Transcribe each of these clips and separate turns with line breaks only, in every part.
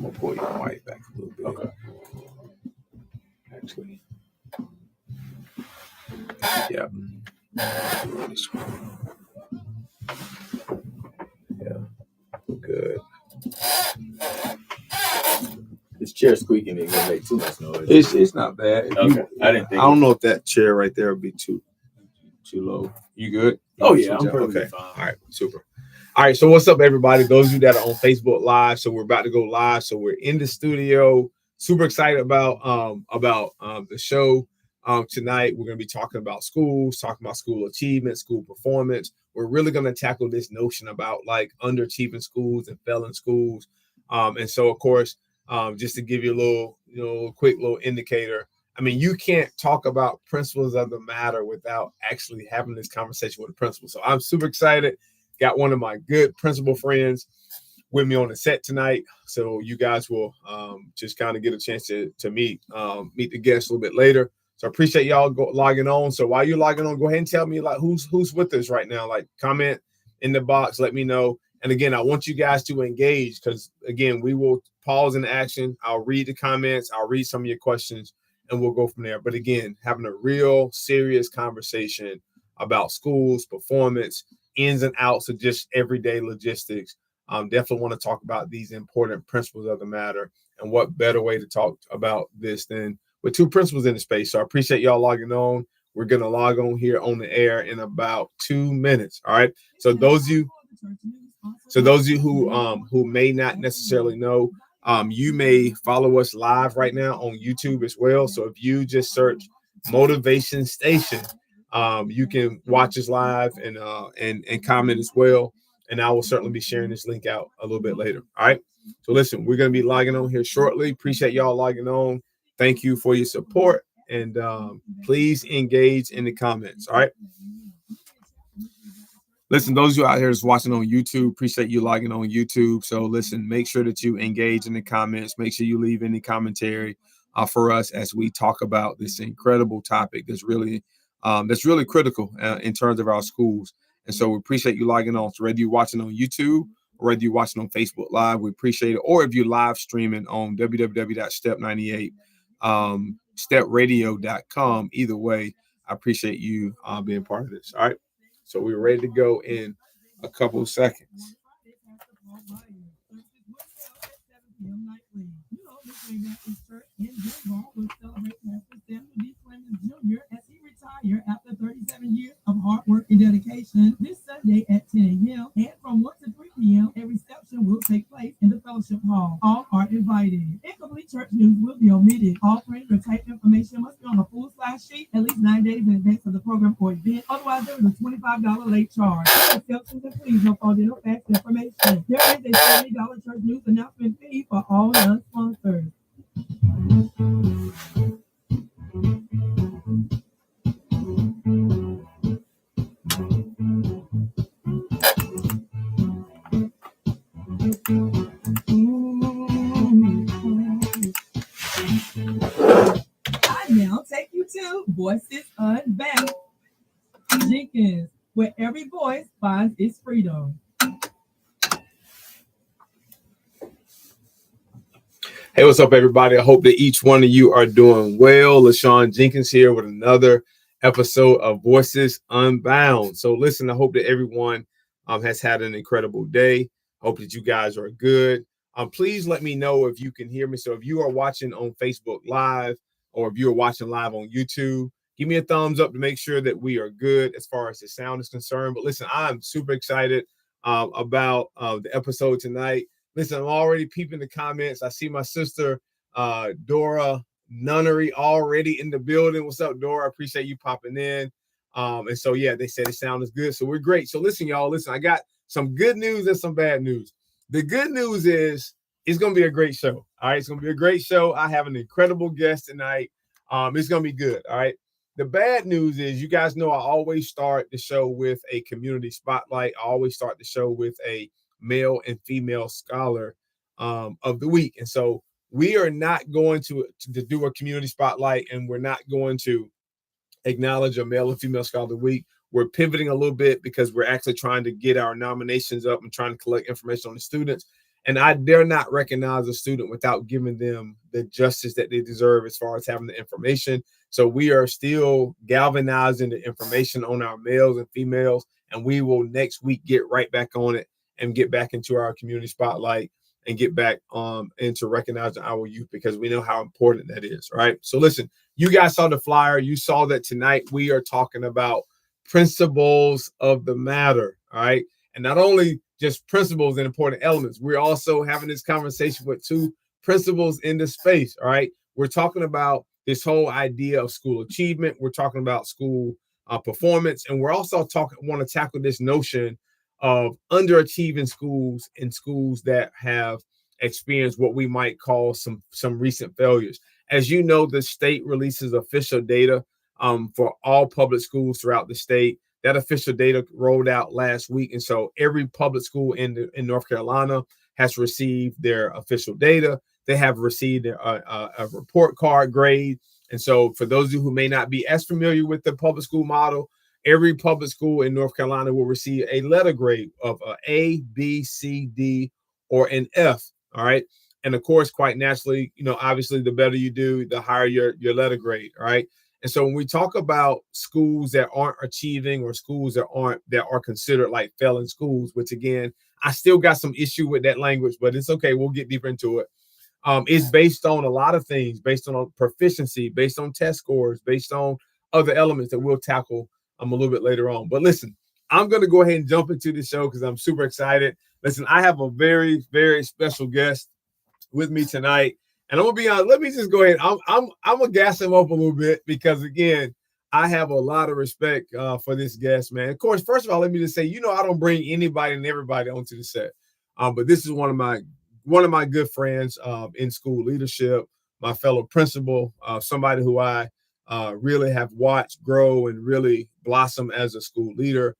I'm gonna pull your mic back a little bit.
Okay.
Actually. Yeah. Yeah. Good.
This chair squeaking ain't gonna make too much noise.
It's not bad.
Okay. I didn't think.
I don't know if that chair right there would be too low. You good?
Oh yeah, I'm perfectly
okay.
fine.
All right, super. All right, so what's up, everybody? Those of you that are on Facebook Live, so we're about to go live. So we're in the studio. Super excited about the show. Tonight we're going to be talking about schools, talking about school achievement, school performance. We're really going to tackle this notion about like underachieving schools and failing schools. And so, of course, just to give you a little, quick little indicator. I mean, you can't talk about principles of the matter without actually having this conversation with a principal. So I'm super excited. Got one of my good principal friends with me on the set tonight. So you guys will just kind of get a chance to meet the guests a little bit later. So I appreciate y'all logging on. So while you're logging on, go ahead and tell me like who's with us right now. Like comment in the box, let me know. And again, I want you guys to engage because again, we will pause in action. I'll read the comments. I'll read some of your questions and we'll go from there. But again, having a real serious conversation about schools, performance, ins and outs of just everyday logistics. Definitely want to talk about these important principles of the matter. And what better way to talk about this than with two principals in the space. So I appreciate y'all logging on. We're going to log on here on the air in about 2 minutes. All right. So those of you who may not necessarily know, you may follow us live right now on YouTube as well. So if you just search Motivation Station, you can watch us live and comment as well. And I will certainly be sharing this link out a little bit later. All right. So listen, we're going to be logging on here shortly. Appreciate y'all logging on. Thank you for your support. And please engage in the comments. All right. Listen, those of you out here that's watching on YouTube, appreciate you logging on YouTube. So listen, make sure that you engage in the comments. Make sure you leave any commentary for us as we talk about this incredible topic that's really critical in terms of our schools. And so we appreciate you logging on. So whether you're watching on YouTube or whether you're watching on Facebook Live, we appreciate it. Or if you're live streaming on www.step98 stepradio.com, either way, I appreciate you being part of this. All right. So we're ready to go in a couple of seconds.
After 37 years of hard work and dedication, this Sunday at 10 a.m. and from 1 to 3 p.m. a reception will take place in the fellowship hall. All are invited. Incomplete church news will be omitted. All print or typed information must be on a full size sheet at least 9 days in advance of the program or event. Otherwise, there is a $25 late charge. Exceptions and please no phone or fax information. There is a $70 church news announcement fee for all non-sponsors. I now take you to Voices Unbound. Jenkins, where every voice finds its freedom.
Hey, what's up, everybody? I hope that each one of you are doing well. LaShawn Jenkins here with another episode of Voices Unbound. So listen, I hope that everyone has had an incredible day. I hope that you guys are good. Please let me know if you can hear me. So if you are watching on Facebook Live or if you're watching live on YouTube, give me a thumbs up to make sure that we are good as far as the sound is concerned. But listen, I'm super excited about the episode tonight. Listen, I'm already peeping the comments. I see my sister, Dora Nunnery, already in the building. What's up, Dora? I appreciate you popping in. And so, yeah, they said the sound is good. So we're great. So listen, y'all, I got some good news and some bad news. The good news is it's going to be a great show. All right. It's going to be a great show. I have an incredible guest tonight. It's going to be good. All right. The bad news is you guys know I always start the show with a community spotlight. I always start the show with a male and female scholar of the week. And so we are not going to do a community spotlight, and we're not going to acknowledge a male and female scholar of the week. We're pivoting a little bit because we're actually trying to get our nominations up and trying to collect information on the students. And I dare not recognize a student without giving them the justice that they deserve as far as having the information. So we are still galvanizing the information on our males and females, and we will next week get right back on it and get back into our community spotlight and get back into recognizing our youth, because we know how important that is, right? So listen, you guys saw the flyer. You saw that tonight we are talking about principles of the matter, all right? And not only just principles and important elements, we're also having this conversation with two principles in the space, all right? We're talking about this whole idea of school achievement. We're talking about school performance, and we're also want to tackle this notion of underachieving schools and schools that have experienced what we might call some recent failures. As you know, the state releases official data for all public schools throughout the state. That official data rolled out last week, and so every public school in North Carolina has received their official data. They have received a report card grade. And so for those of you who may not be as familiar with the public school model, every public school in North Carolina will receive a letter grade of A, B, C, D, or an F. All right. And of course, quite naturally, obviously, the better you do, the higher your letter grade. All right. And so when we talk about schools that aren't achieving, or schools that are considered like failing schools, which again, I still got some issue with that language, but it's okay. We'll get deeper into it. It's based on a lot of things, based on proficiency, based on test scores, based on other elements that we'll tackle a little bit later on. But listen, I'm going to go ahead and jump into the show because I'm super excited. Listen, I have a very, very special guest with me tonight, and I'm gonna be honest. Let me just go ahead. I'm gonna gas him up a little bit because again, I have a lot of respect for this guest, man. Of course, first of all, let me just say, I don't bring anybody and everybody onto the set, but this is one of my good friends in school leadership, my fellow principal, somebody who I really have watched grow and really blossom as a school leader.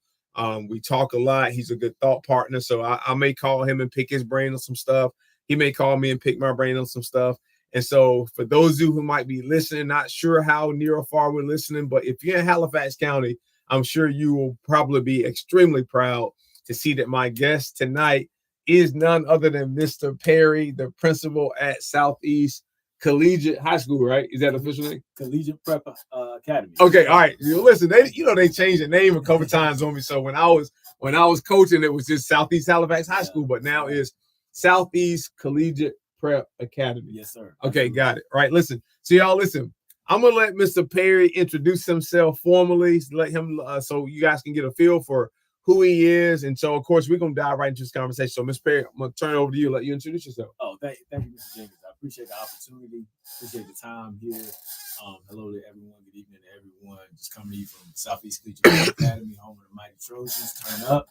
We talk a lot. He's a good thought partner, so I may call him and pick his brain on some stuff. He may call me and pick my brain on some stuff. And so for those of you who might be listening, not sure how near or far we're listening, but if you're in Halifax County, I'm sure you will probably be extremely proud to see that my guest tonight is none other than Mr. Perry, the principal at Southeast Collegiate High School, right? Is that official name?
Collegiate Prep Academy.
Okay, all right. Listen, they changed the name a couple times on me. So when I was coaching, it was just Southeast Halifax High School, but now it's Southeast Collegiate Prep Academy.
Yes, sir.
Okay, got it. All right, listen. So y'all listen. I'm gonna let Mr. Perry introduce himself formally. Let him so you guys can get a feel for who he is. And so, of course, we're gonna dive right into this conversation. So, Mr. Perry, I'm gonna turn it over to you. Let you introduce yourself.
Oh, thank you, Mr. Jenkins. I appreciate the opportunity. Appreciate the time here. Hello to everyone. Good evening to everyone. Just coming to you from Southeast Collegiate Academy, home of the Mighty Trojans. Turn up.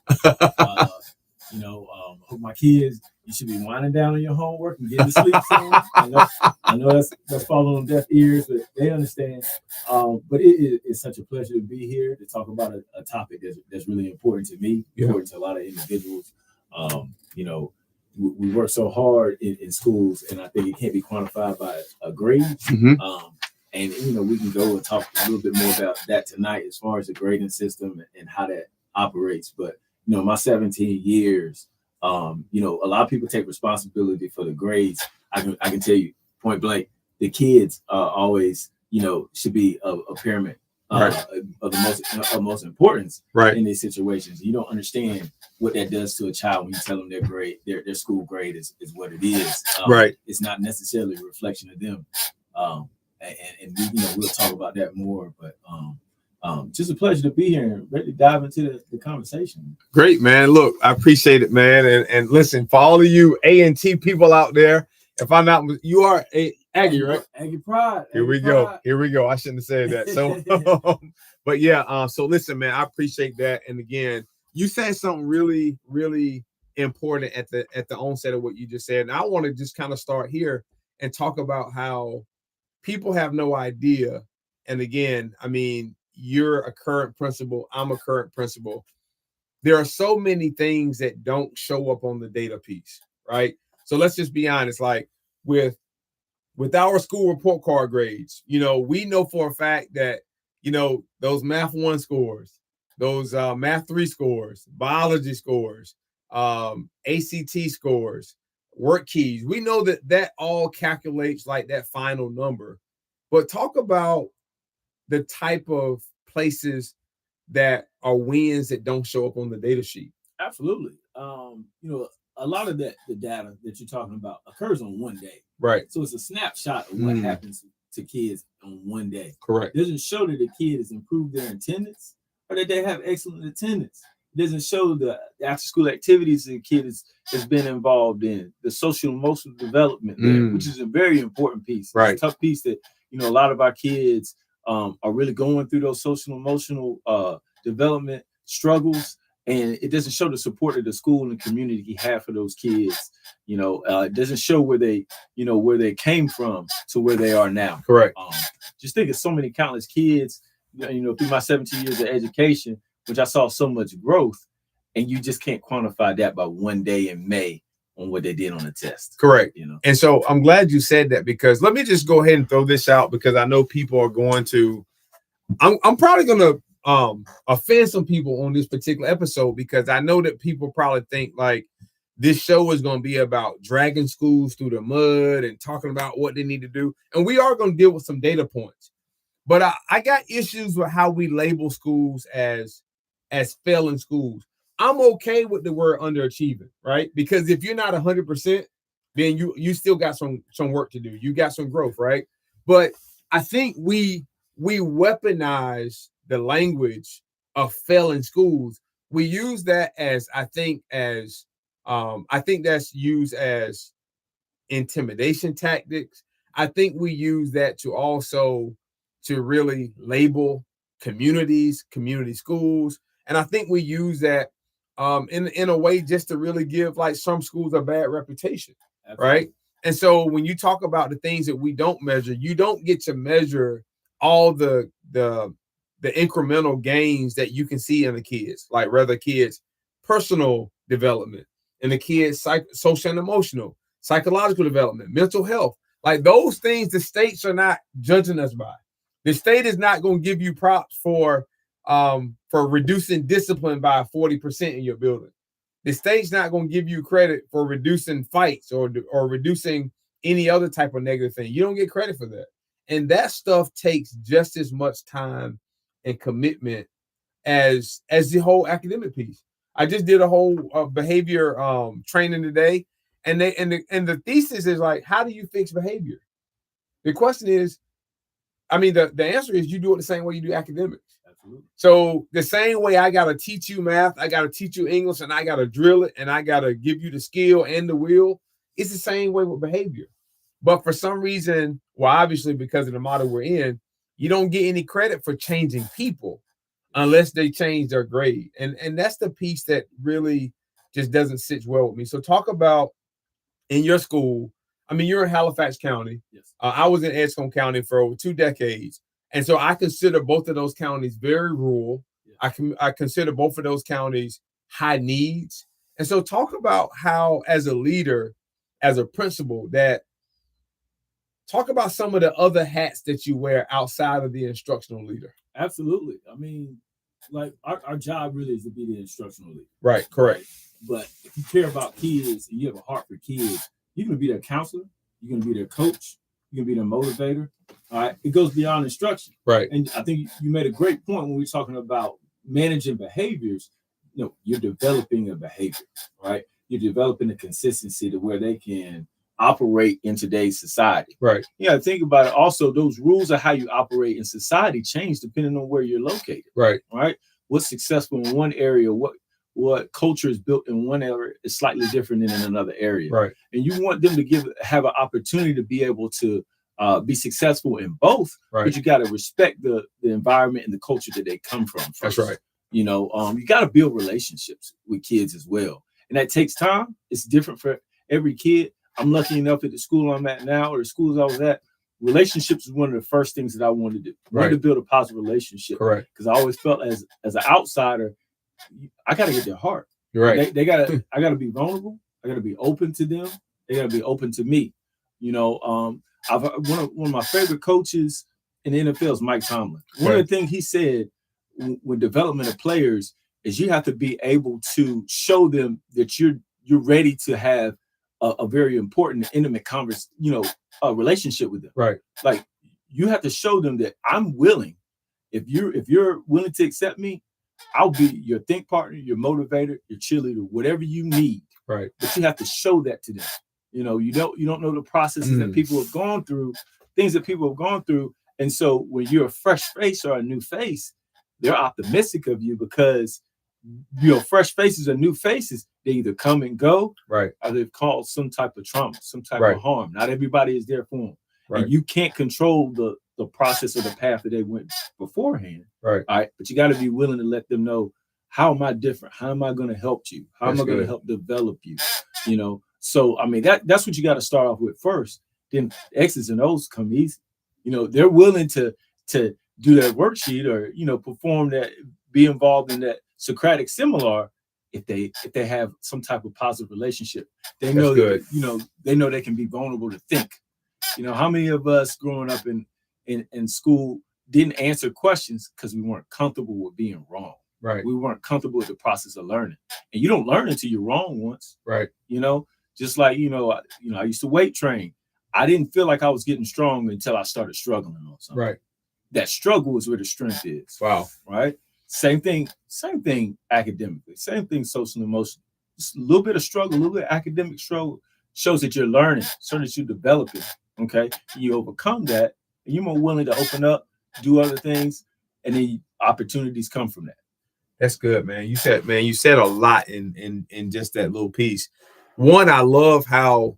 Hope my kids, you should be winding down on your homework and getting to sleep soon. I know that's falling on deaf ears, but they understand. But it's such a pleasure to be here to talk about a topic that's really important to me, important to a lot of individuals. We work so hard in schools, and I think it can't be quantified by a grade.
Mm-hmm.
And we can go and talk a little bit more about that tonight as far as the grading system and how that operates. But my 17 years, a lot of people take responsibility for the grades. I can tell you point blank, the kids always, should be a paramount of the most importance in these situations. You don't understand what that does to a child when you tell them their grade, their school grade is what it is. It's not necessarily a reflection of them. And we'll talk about that more, but just a pleasure to be here and ready to dive into the conversation.
Great, man. Look, I appreciate it, man. And listen, for all of you A&T people out there, if I'm not, you are a Aggie, right?
Aggie Pride.
Here we go. I shouldn't have said that. So, but yeah. So listen, man, I appreciate that. And again, you said something really, really important at the onset of what you just said. And I want to just kind of start here and talk about how people have no idea. And again, I mean, you're a current principal. I'm a current principal. There are so many things that don't show up on the data piece, right? So let's just be honest, like with our school report card grades, we know for a fact that, those Math 1 scores, those Math 3 scores, biology scores, ACT scores, work keys. We know that all calculates like that final number. But talk about the type of places that are wins that don't show up on the data sheet.
Absolutely. A lot of the data that you're talking about occurs on one day.
Right.
So it's a snapshot of what happens to kids on one day.
Correct.
It doesn't show that the kid has improved their attendance or that they have excellent attendance. It doesn't show the after school activities the kid has been involved in, the social emotional development there, which is a very important piece.
Right.
It's a tough piece that, a lot of our kids are really going through those social emotional development struggles. And it doesn't show the support that the school and the community have for those kids. It doesn't show where they came from to where they are now.
Correct.
Just think of so many countless kids, through my 17 years of education, which I saw so much growth, and you just can't quantify that by one day in May on what they did on the test.
Correct. And so I'm glad you said that, because let me just go ahead and throw this out, because I know people are going to, I'm probably going to offend some people on this particular episode, because I know that people probably think like this show is going to be about dragging schools through the mud and talking about what they need to do. And we are going to deal with some data points, but I got issues with how we label schools as failing schools. I'm okay with the word underachieving, right? Because if you're not 100%, then you still got some work to do. You got some growth, right? But I think we weaponize the language of failing schools. We use that as I think that's used as intimidation tactics. I think we use that to really label community schools. And I think we use that in a way just to really give like some schools a bad reputation. Absolutely. Right? And so when you talk about the things that we don't measure, you don't get to measure all the incremental gains that you can see in the kids, like rather kids' personal development and the kids' social and emotional, psychological development, mental health. Like those things, the states are not judging us by. The state is not going to give you props for reducing discipline by 40% in your building. The state's not going to give you credit for reducing fights or reducing any other type of negative thing. You don't get credit for that. And that stuff takes just as much time and commitment as the whole academic piece. I just did a whole behavior training today, and the thesis is like, how do you fix behavior? The question is, the answer is you do it the same way you do academics. Absolutely. So the same way I got to teach you math, I got to teach you English, and I got to drill it, and I got to give you the skill and the will. It's the same way with behavior. But for some reason, well, obviously because of the model we're in, you don't get any credit for changing people unless they change their grade. And that's the piece that really just doesn't sit well with me. So talk about in your school. You're in Halifax County. Yes. I was in Edgecombe County for over 2 decades. And so I consider both of those counties very rural. Yeah. I consider both of those counties high needs. And so talk about how, as a leader, as a principal, talk about some of the other hats that you wear outside of the instructional leader.
Absolutely. Like our job really is to be the instructional leader.
Right, correct.
But if you care about kids and you have a heart for kids, you're going to be their counselor, you're going to be their coach, you're going to be their motivator. All right. It goes beyond instruction.
Right.
And I think you made a great point when we're talking about managing behaviors. You're developing a behavior, right? You're developing a consistency to where they can operate in today's society.
Right.
Think about it. Also, those rules of how you operate in society change depending on where you're located.
Right.
Right. What's successful in one area, what culture is built in one area is slightly different than in another area.
Right.
And you want them to have an opportunity to be able to be successful in both. Right. But you got to respect the environment and the culture that they come from first.
That's right.
You got to build relationships with kids as well. And that takes time. It's different for every kid. I'm lucky enough at the school I'm at now, or the schools I was at, relationships is one of the first things that I wanted to do. I wanted to build a positive relationship.
Correct.
Because I always felt as an outsider, I got to get their heart.
You're right.
I got to be vulnerable. I got to be open to them. They got to be open to me. One of my favorite coaches in the NFL is Mike Tomlin. One of the things he said with development of players is you have to be able to show them that you're ready to have a very important, intimate relationship with them.
Right.
Like you have to show them that I'm willing. If you're willing to accept me, I'll be your think partner, your motivator, your cheerleader, whatever you need.
Right.
But you have to show that to them. You don't know the processes that people have gone through, things that people have gone through. And so when you're a fresh face or a new face, they're optimistic of you because fresh faces or new faces, they either come and go,
right,
or they've caused some type of trauma, some type
right.
of harm. Not everybody is there for them.
Right.
And you can't control the process or the path that they went beforehand.
Right.
All right. But you got to be willing to let them know, how am I different? How am I going to help you? How am I going to help develop you? So I mean that's what you got to start off with first. Then X's and O's come easy. They're willing to do that worksheet or perform that, be involved in that Socratic seminar if they have some type of positive relationship. They know that they know they can be vulnerable to think. How many of us growing up in school didn't answer questions because we weren't comfortable with being wrong.
Right.
We weren't comfortable with the process of learning. And you don't learn until you're wrong once.
Right.
Just like, I used to weight train. I didn't feel like I was getting strong until I started struggling on something.
Right.
That struggle is where the strength is.
Wow.
Right. Same thing academically, same thing social and emotional. Just a little bit of struggle, a little bit of academic struggle shows that you're learning, so that you're developing. Okay. You overcome that and you're more willing to open up, do other things, and then opportunities come from that.
That's good, man. You said a lot in just that little piece. One, I love how,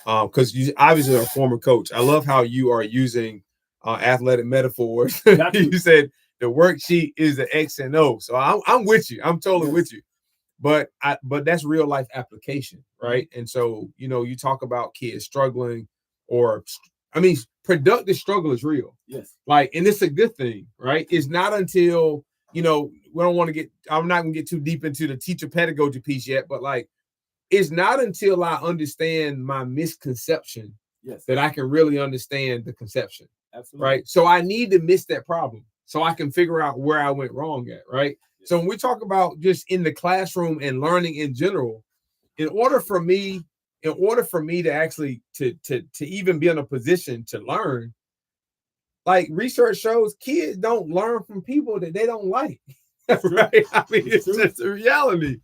because you obviously are a former coach. I love how you are using athletic metaphors. You said the worksheet is the X and O. So I'm with you. I'm totally with you. But that's real life application, right? And so you talk about kids struggling, productive struggle is real.
Yes.
And it's a good thing, right? It's not until I'm not gonna get too deep into the teacher pedagogy piece yet, but it's not until I understand my misconception that I can really understand the conception.
Absolutely.
Right. So I need to miss that problem so I can figure out where I went wrong at. Right. Yes. So when we talk about just in the classroom and learning in general, in order for me to actually to even be in a position to learn, research shows kids don't learn from people that they don't like. Right. I mean, it's just a reality.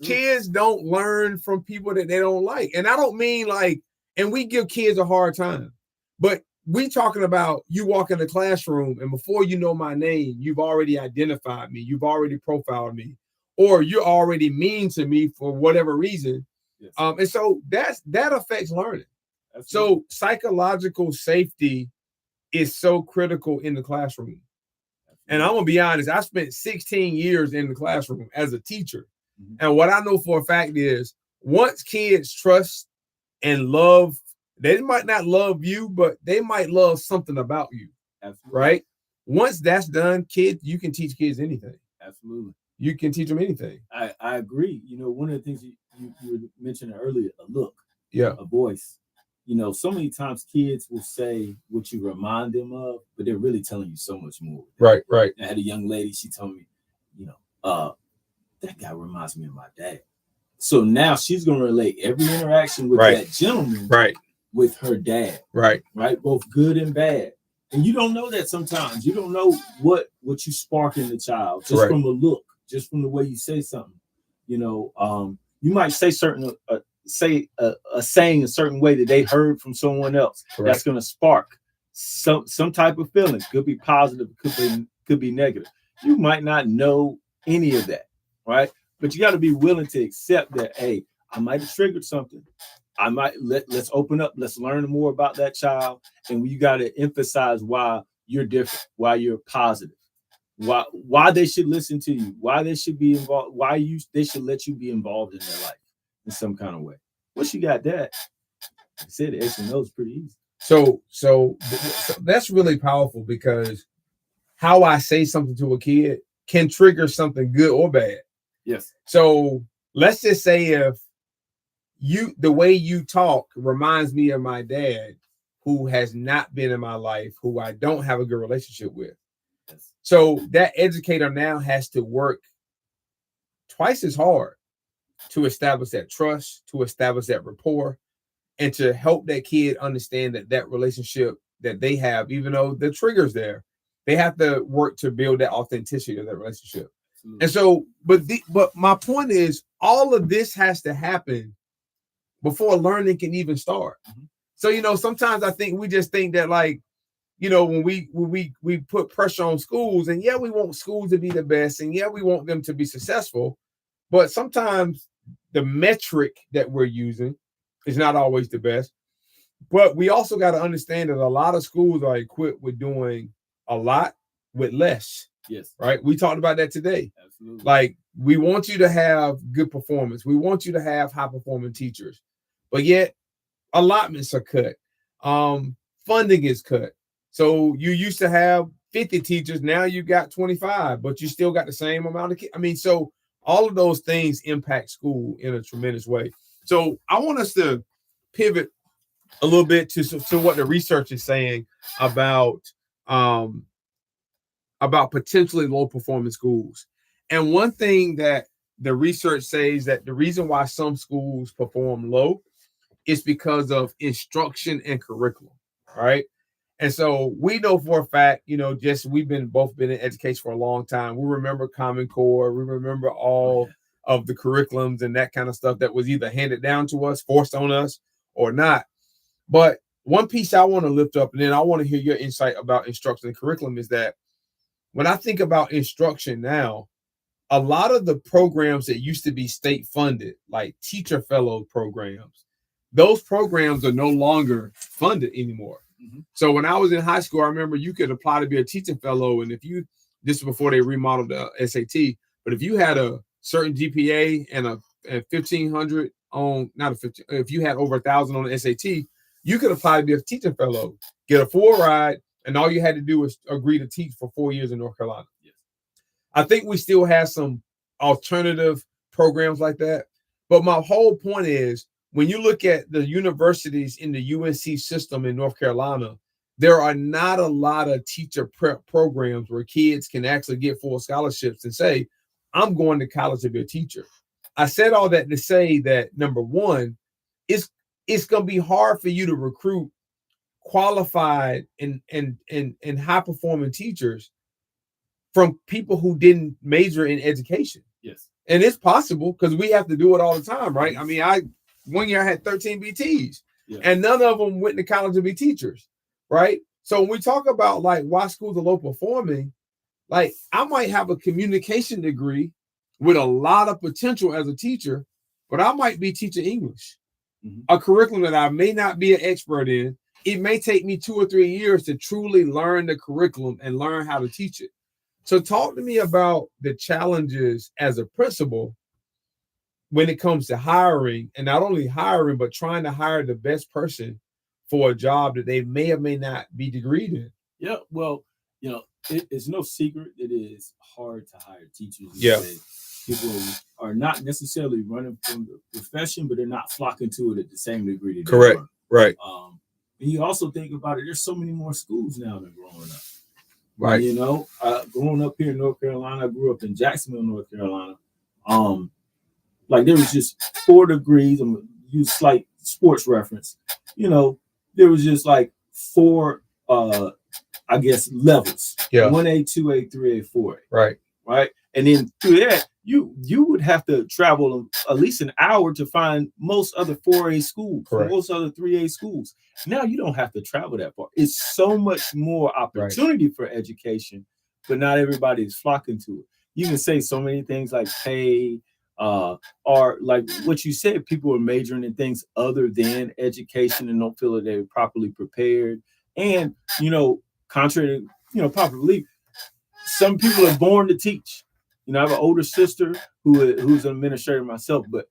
Kids don't learn from people that they don't like. And I don't mean and we give kids a hard time, but we talking about you walk in the classroom and before you know my name, you've already identified me. You've already profiled me, or you're already mean to me for whatever reason. Yes. And so that affects learning. Absolutely. So psychological safety is so critical in the classroom. Absolutely. And I'm gonna be honest, I spent 16 years in the classroom as a teacher. Mm-hmm. And what I know for a fact is once kids trust and love, they might not love you, but they might love something about you. Absolutely. Right? Once that's done, kids, you can teach kids anything.
Absolutely.
You can teach them anything.
I agree. One of the things you mentioned earlier, a look,
a
voice. So many times kids will say what you remind them of, but they're really telling you so much more.
Right.
I had a young lady, she told me, that guy reminds me of my dad. So now she's going to relate every interaction with that gentleman with her dad. Right. Both good and bad. And you don't know that sometimes. You don't know what you spark in the child just from the look, just from the way you say something. You might say a saying a certain way that they heard from someone else. Correct. That's going to spark some type of feeling. Could be positive, could be negative. You might not know any of that, right? But you got to be willing to accept that, hey, I might have triggered something. I might let's open up, let's learn more about that child. And you got to emphasize why you're different, why you're positive, why they should listen to you, why they should be involved, they should let you be involved in their life in some kind of way. Once you got that, I said the X and O's pretty easy.
So that's really powerful because how I say something to a kid can trigger something good or bad.
Yes.
So let's just say if the way you talk reminds me of my dad, who has not been in my life, who I don't have a good relationship with. Yes. So that educator now has to work twice as hard to establish that trust, to establish that rapport, and to help that kid understand that relationship that they have, even though the trigger's there, they have to work to build that authenticity of that relationship. Absolutely. And so, but my point is, all of this has to happen before learning can even start. Mm-hmm. So, sometimes I think we just think that, like, when we put pressure on schools, and yeah, we want schools to be the best, and yeah, we want them to be successful, but sometimes the metric that we're using is not always the best. But we also got to understand that a lot of schools are equipped with doing a lot with less.
Yes.
Right. We talked about that today.
Absolutely.
Like, we want you to have good performance. We want you to have high performing teachers, but yet allotments are cut. Funding is cut. So you used to have 50 teachers. Now you got 25, but you still got the same amount of kids. I mean, so all of those things impact school in a tremendous way. So I want us to pivot a little bit to what the research is saying about potentially low performing schools. And one thing that the research says that the reason why some schools perform low is because of instruction and curriculum, right? And so we know for a fact, we've both been in education for a long time. We remember Common Core. We remember all of the curriculums and that kind of stuff that was either handed down to us, forced on us, or not. But one piece I want to lift up, and then I want to hear your insight about instruction and curriculum, is that when I think about instruction now, a lot of the programs that used to be state funded, like teacher fellow programs, those programs are no longer funded anymore. Mm-hmm. So when I was in high school, I remember you could apply to be a teaching fellow. And this was before they remodeled the SAT, but if you had a certain GPA and a 1,500 on, not a 15, if you had over 1,000 on the SAT, you could apply to be a teaching fellow, get a full ride, and all you had to do was agree to teach for 4 years in North Carolina. Yes. I think we still have some alternative programs like that. But my whole point is, when you look at the universities in the UNC system in North Carolina, there are not a lot of teacher prep programs where kids can actually get full scholarships and say, I'm going to college to be a teacher. I said all that to say that, number one, it's going to be hard for you to recruit qualified and high performing teachers from people who didn't major in education.
Yes.
And it's possible because we have to do it all the time, right? I mean, one year I had 13 BTs, and none of them went to college to be teachers, right? So when we talk about like why schools are low performing, like I might have a communication degree with a lot of potential as a teacher, but I might be teaching English, a curriculum that I may not be an expert in. It may take me 2 or 3 years to truly learn the curriculum and learn how to teach it. So talk to me about the challenges as a principal when it comes to hiring, and not only hiring, but trying to hire the best person for a job that they may or may not be degreed in.
Yeah, well, it's no secret it is hard to hire teachers.
Yeah.
People are not necessarily running from the profession, but they're not flocking to it at the same degree.
Correct. Right.
And you also think about it, there's so many more schools now than growing up.
Right.
Growing up here in North Carolina, I grew up in Jacksonville, North Carolina. Like there was just 4 degrees. I'm gonna use slight sports reference. There was just like 4, I guess, levels.
Yeah.
1A, 2A, 3A, 4A.
Right.
Right. And then through that, you would have to travel at least an hour to find most other 4A schools, most other 3A schools. Now you don't have to travel that far. It's so much more opportunity for education, but not everybody is flocking to it. You can say so many things like pay, or like what you said, people are majoring in things other than education and don't feel that they're properly prepared. And, contrary to, popular belief, some people are born to teach. I have an older sister who's an administrator myself, but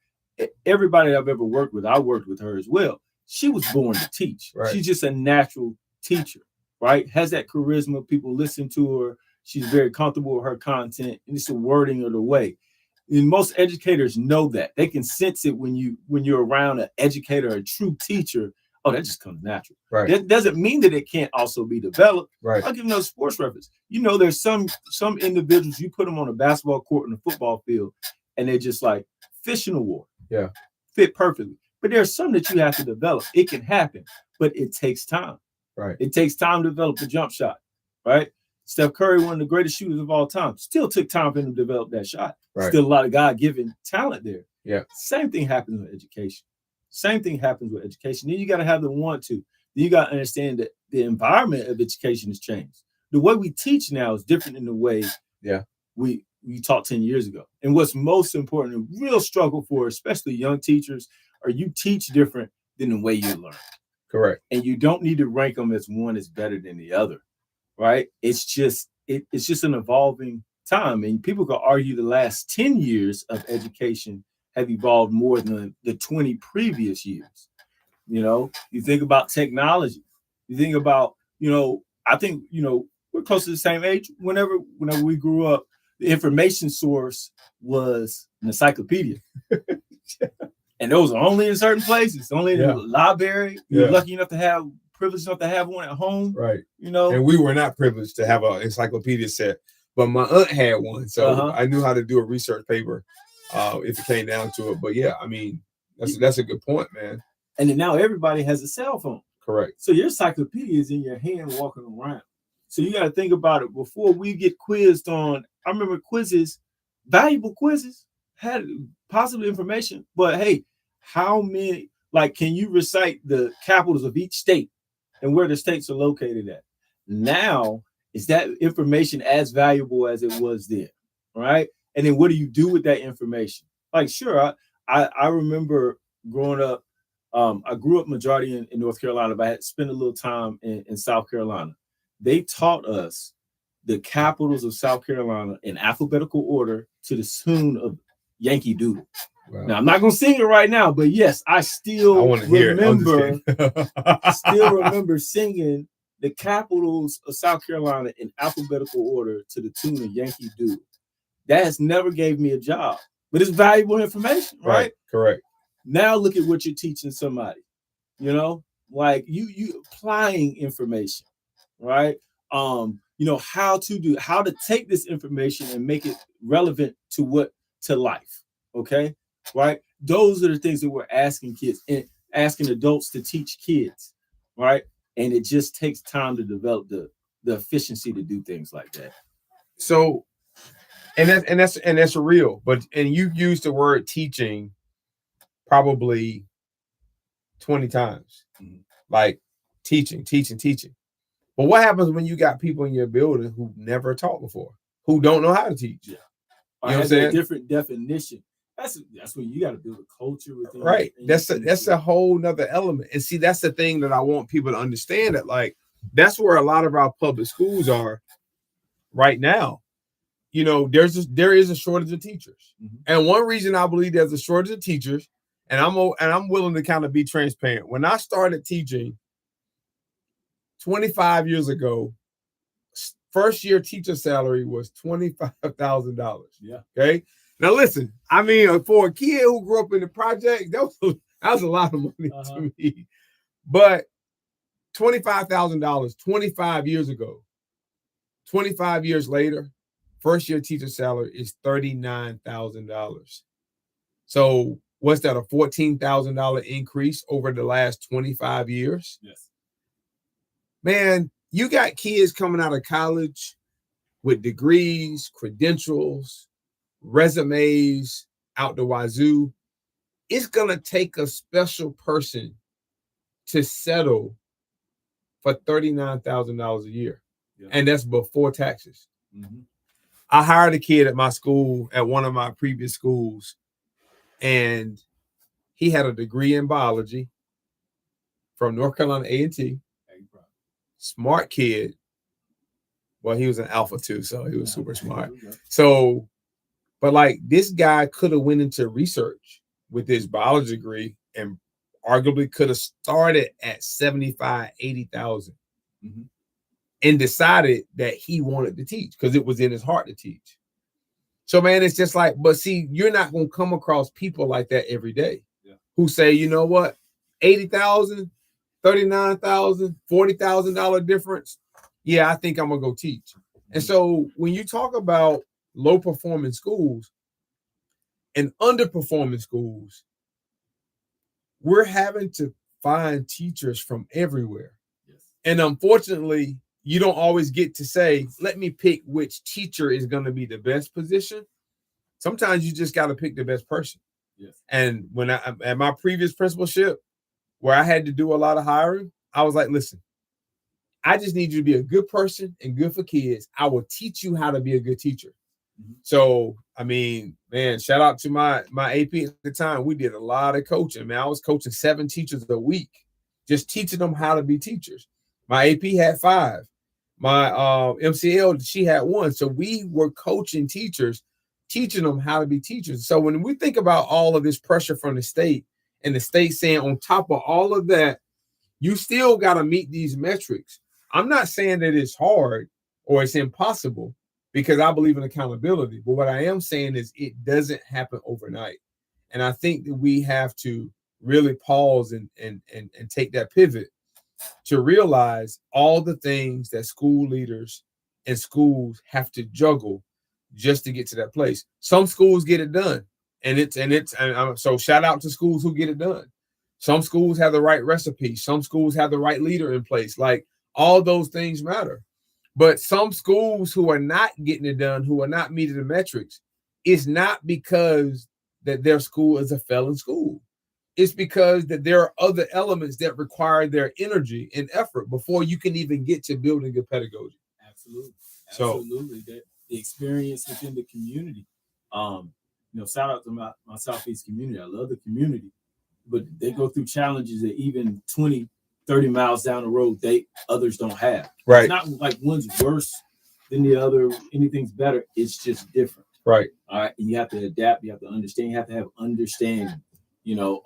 everybody I've ever worked with, I worked with her as well. She was born to teach. Right. She's just a natural teacher, right? Has that charisma. People listen to her. She's very comfortable with her content, and it's the wording of the way. And most educators know that. They can sense it when you're around an educator, a true teacher. Oh, that just comes natural.
Right.
That doesn't mean that it can't also be developed.
Right.
I'll give you another sports reference. There's some individuals, you put them on a basketball court and a football field, and they're just like fish in the water.
Yeah.
Fit perfectly. But there's some that you have to develop. It can happen, but it takes time.
Right.
It takes time to develop a jump shot, right? Steph Curry, one of the greatest shooters of all time, still took time for him to develop that shot.
Right.
Still a lot of God-given talent there.
Yeah.
Same thing happens with education. Same thing happens with education. Then you got to have the want to. Then you got to understand that the environment of education has changed. The way we teach now is different than the way we taught 10 years ago. And what's most important, a real struggle for especially young teachers, are you teach different than the way you learn.
Correct.
And you don't need to rank them as one is better than the other, right? It's just an evolving time. And people can argue the last 10 years of education have evolved more than the 20 previous years. You know, you think about technology. You think about, I think, we're close to the same age. Whenever we grew up, the information source was an encyclopedia. And those are only in certain places, only in the library. You're lucky enough to have, privileged enough to have one at home.
Right. And we were not privileged to have an encyclopedia set, but my aunt had one. So I knew how to do a research paper if it came down to it. But yeah, I mean, that's a good point, man.
And then now everybody has a cell phone.
Correct.
So your encyclopedia is in your hand walking around. So you got to think about it before we get quizzed on. I remember quizzes, valuable quizzes, had positive information, but hey, how many, can you recite the capitals of each state and where the states are located at? Now, is that information as valuable as it was then, right? And then what do you do with that information? Sure, I remember growing up, I grew up majority in North Carolina, but I had spent a little time in South Carolina. They taught us the capitals of South Carolina in alphabetical order to the tune of Yankee Doodle. Wow. Now, I'm not going to sing it right now, but yes, I remember singing the capitals of South Carolina in alphabetical order to the tune of Yankee Doodle. That has never gave me a job, but it's valuable information, right?
Correct.
Now look at what you're teaching somebody, you applying information, right? How to take this information and make it relevant to life. Okay. Right. Those are the things that we're asking kids and asking adults to teach kids. Right. And it just takes time to develop the efficiency to do things like that.
So, and that's real, and you use the word teaching probably 20 times, like teaching. But what happens when you got people in your building who never taught before, who don't know how to teach?
Yeah. You know what I'm saying? A different definition. That's when you got to build a culture with them.
Right. That's a whole nother element. And see, that's the thing that I want people to understand, that that's where a lot of our public schools are right now. There is a shortage of teachers. Mm-hmm. And one reason I believe there's a shortage of teachers, and I'm willing to kind of be transparent. When I started teaching 25 years ago, first year teacher salary was $25,000.
Yeah.
Okay. Now listen, I mean, for a kid who grew up in the project, that was a lot of money to me. But $25,000, 25 years ago, 25 years later, first year teacher salary is $39,000. So what's that, a $14,000 increase over the last 25 years?
Yes.
Man, you got kids coming out of college with degrees, credentials, resumes out the wazoo. It's going to take a special person to settle for $39,000 a year. Yeah. And that's before taxes. Mm-hmm. I hired a kid at my school, at one of my previous schools, and he had a degree in biology from North Carolina A&T. Smart kid. Well, he was an alpha too, so he was super smart. So, but this guy could have went into research with his biology degree and arguably could have started at 75, 80,000 and decided that he wanted to teach because it was in his heart to teach. So, man, it's just but see, you're not going to come across people like that every day who say, you know what, 80,000, 39,000, $40,000 difference. Yeah, I think I'm going to go teach. And so when you talk about low performing schools and underperforming schools, we're having to find teachers from everywhere.
Yes.
And unfortunately, you don't always get to say, let me pick which teacher is going to be the best position. Sometimes you just got to pick the best person.
Yes.
And when I, at my previous principalship, where I had to do a lot of hiring, I was like, listen, I just need you to be a good person and good for kids. I will teach you how to be a good teacher. Mm-hmm. So, I mean, man, shout out to my AP at the time. We did a lot of coaching, man. I was coaching 7 teachers a week, just teaching them how to be teachers. My AP had 5. My MCL, she had 1. So we were coaching teachers, teaching them how to be teachers. So when we think about all of this pressure from the state, and the state saying on top of all of that, you still got to meet these metrics. I'm not saying that it's hard or it's impossible, because I believe in accountability. But what I am saying is it doesn't happen overnight. And I think that we have to really pause and take that pivot to realize all the things that school leaders and schools have to juggle just to get to that place. Some schools get it done. So shout out to schools who get it done. Some schools have the right recipe. Some schools have the right leader in place. Like, all those things matter. But some schools who are not getting it done, who are not meeting the metrics, it's not because that their school is a failing school. It's because that there are other elements that require their energy and effort before you can even get to building good pedagogy.
Absolutely. The experience within the community. Shout out to my Southeast community. I love the community, but they go through challenges that even 20, 30 miles down the road, others don't have.
Right.
It's not like one's worse than the other. Anything's better. It's just different.
Right.
All right. And you have to adapt. You have to understand. You have to have understanding.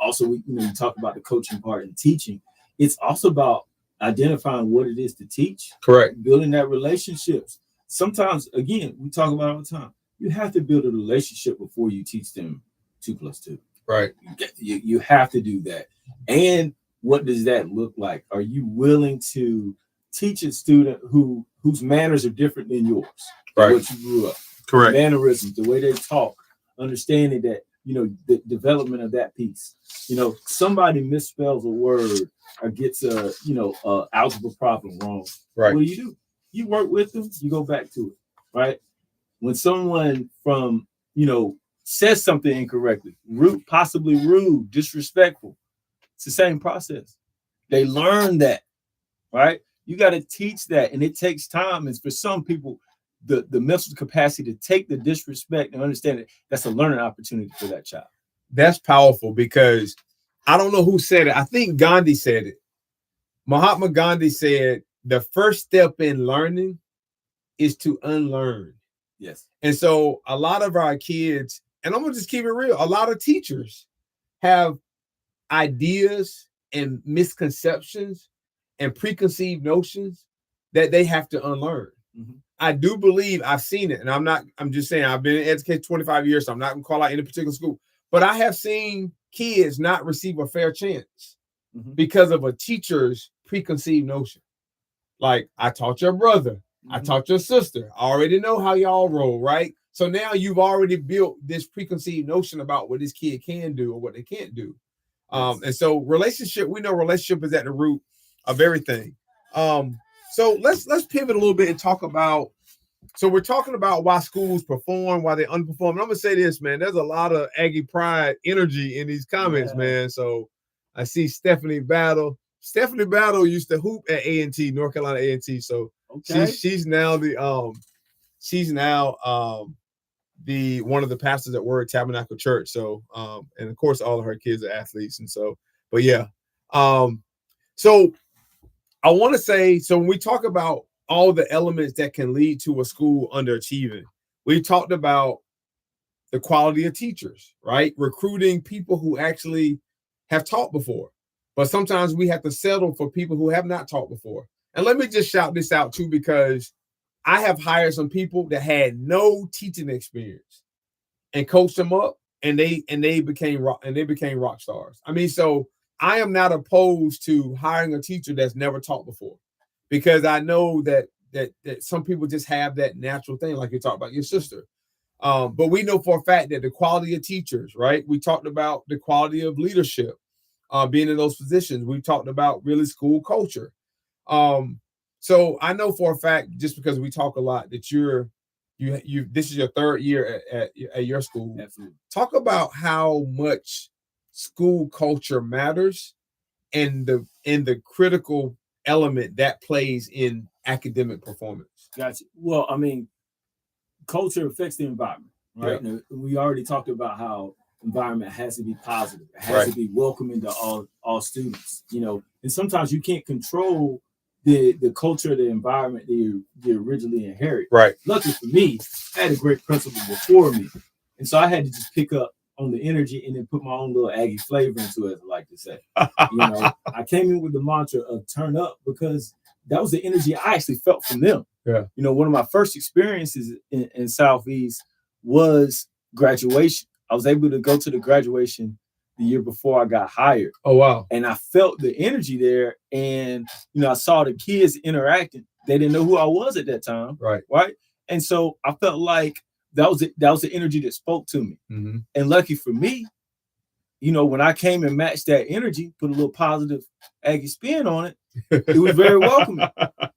Also, we talk about the coaching part and teaching. It's also about identifying what it is to teach.
Correct.
Building that relationships. Sometimes, again, we talk about it all the time. You have to build a relationship before you teach them 2 + 2.
Right.
You have to do that. And what does that look like? Are you willing to teach a student whose manners are different than yours?
Right.
What you grew up.
Correct.
Mannerisms, the way they talk, understanding that, the development of that piece. Somebody misspells a word or gets a algebra problem wrong.
Right.
What do? You work with them, you go back to it, right? When someone says something incorrectly, possibly rude, disrespectful, it's the same process. They learn that, right? You got to teach that, and it takes time. And for some people, the mental capacity to take the disrespect and understand it, that's a learning opportunity for that child.
That's powerful, because I don't know who said it. I think Gandhi said it. Mahatma Gandhi said, the first step in learning is to unlearn.
Yes.
And so a lot of our kids, and I'm going to just keep it real, a lot of teachers have ideas and misconceptions and preconceived notions that they have to unlearn. Mm-hmm. I do believe, I've seen it, and I'm just saying, I've been in education 25 years, so I'm not going to call out any particular school, but I have seen kids not receive a fair chance because of a teacher's preconceived notion. Like, I taught your brother, I taught your sister, I already know how y'all roll, right? So now you've already built this preconceived notion about what this kid can do or what they can't do. And so we know relationship is at the root of everything. So let's pivot a little bit and talk about, so we're talking about why schools perform, why they underperform. And I'm gonna say this, man, there's a lot of Aggie pride energy in these comments, man. So I see Stephanie Battle. Stephanie Battle used to hoop at A&T, North Carolina A&T. So she's now the one of the pastors at Word Tabernacle Church. So and of course all of her kids are athletes. And so, but yeah. So I want to say, so when we talk about all the elements that can lead to a school underachieving, we talked about the quality of teachers, right? Recruiting people who actually have taught before. But sometimes we have to settle for people who have not taught before. And let me just shout this out too, because I have hired some people that had no teaching experience and coached them up, and they became rock stars. I mean, so I am not opposed to hiring a teacher that's never taught before, because I know that some people just have that natural thing, like you talked about your sister. But we know for a fact that the quality of teachers, right? We talked about the quality of leadership. being in those positions. We talked about really school culture. So I know for a fact, just because we talk a lot, that you this is your third year at your school.
Absolutely.
Talk about how much school culture matters and the critical element that plays in academic performance.
Gotcha. Well, I mean, culture affects the environment, right?
Yeah.
And we already talked about how environment has to be positive. It has
Right.
to be welcoming to all students, you know. And sometimes you can't control the culture of the environment that you originally inherit.
Right.
Luckily for me, I had a great principal before me. And so I had to just pick up on the energy and then put my own little Aggie flavor into it, as I like to say. You know, I came in with the mantra of turn up because that was the energy I actually felt from them.
Yeah.
You know, one of my first experiences in Southeast was graduation. I was able to go to the graduation the year before I got hired.
Oh, wow.
And I felt the energy there. And, you know, I saw the kids interacting. They didn't know who I was at that time.
Right.
Right. And so I felt like that was the energy that spoke to me.
Mm-hmm.
And lucky for me, you know, when I came and matched that energy, put a little positive Aggie spin on it, it was very welcoming.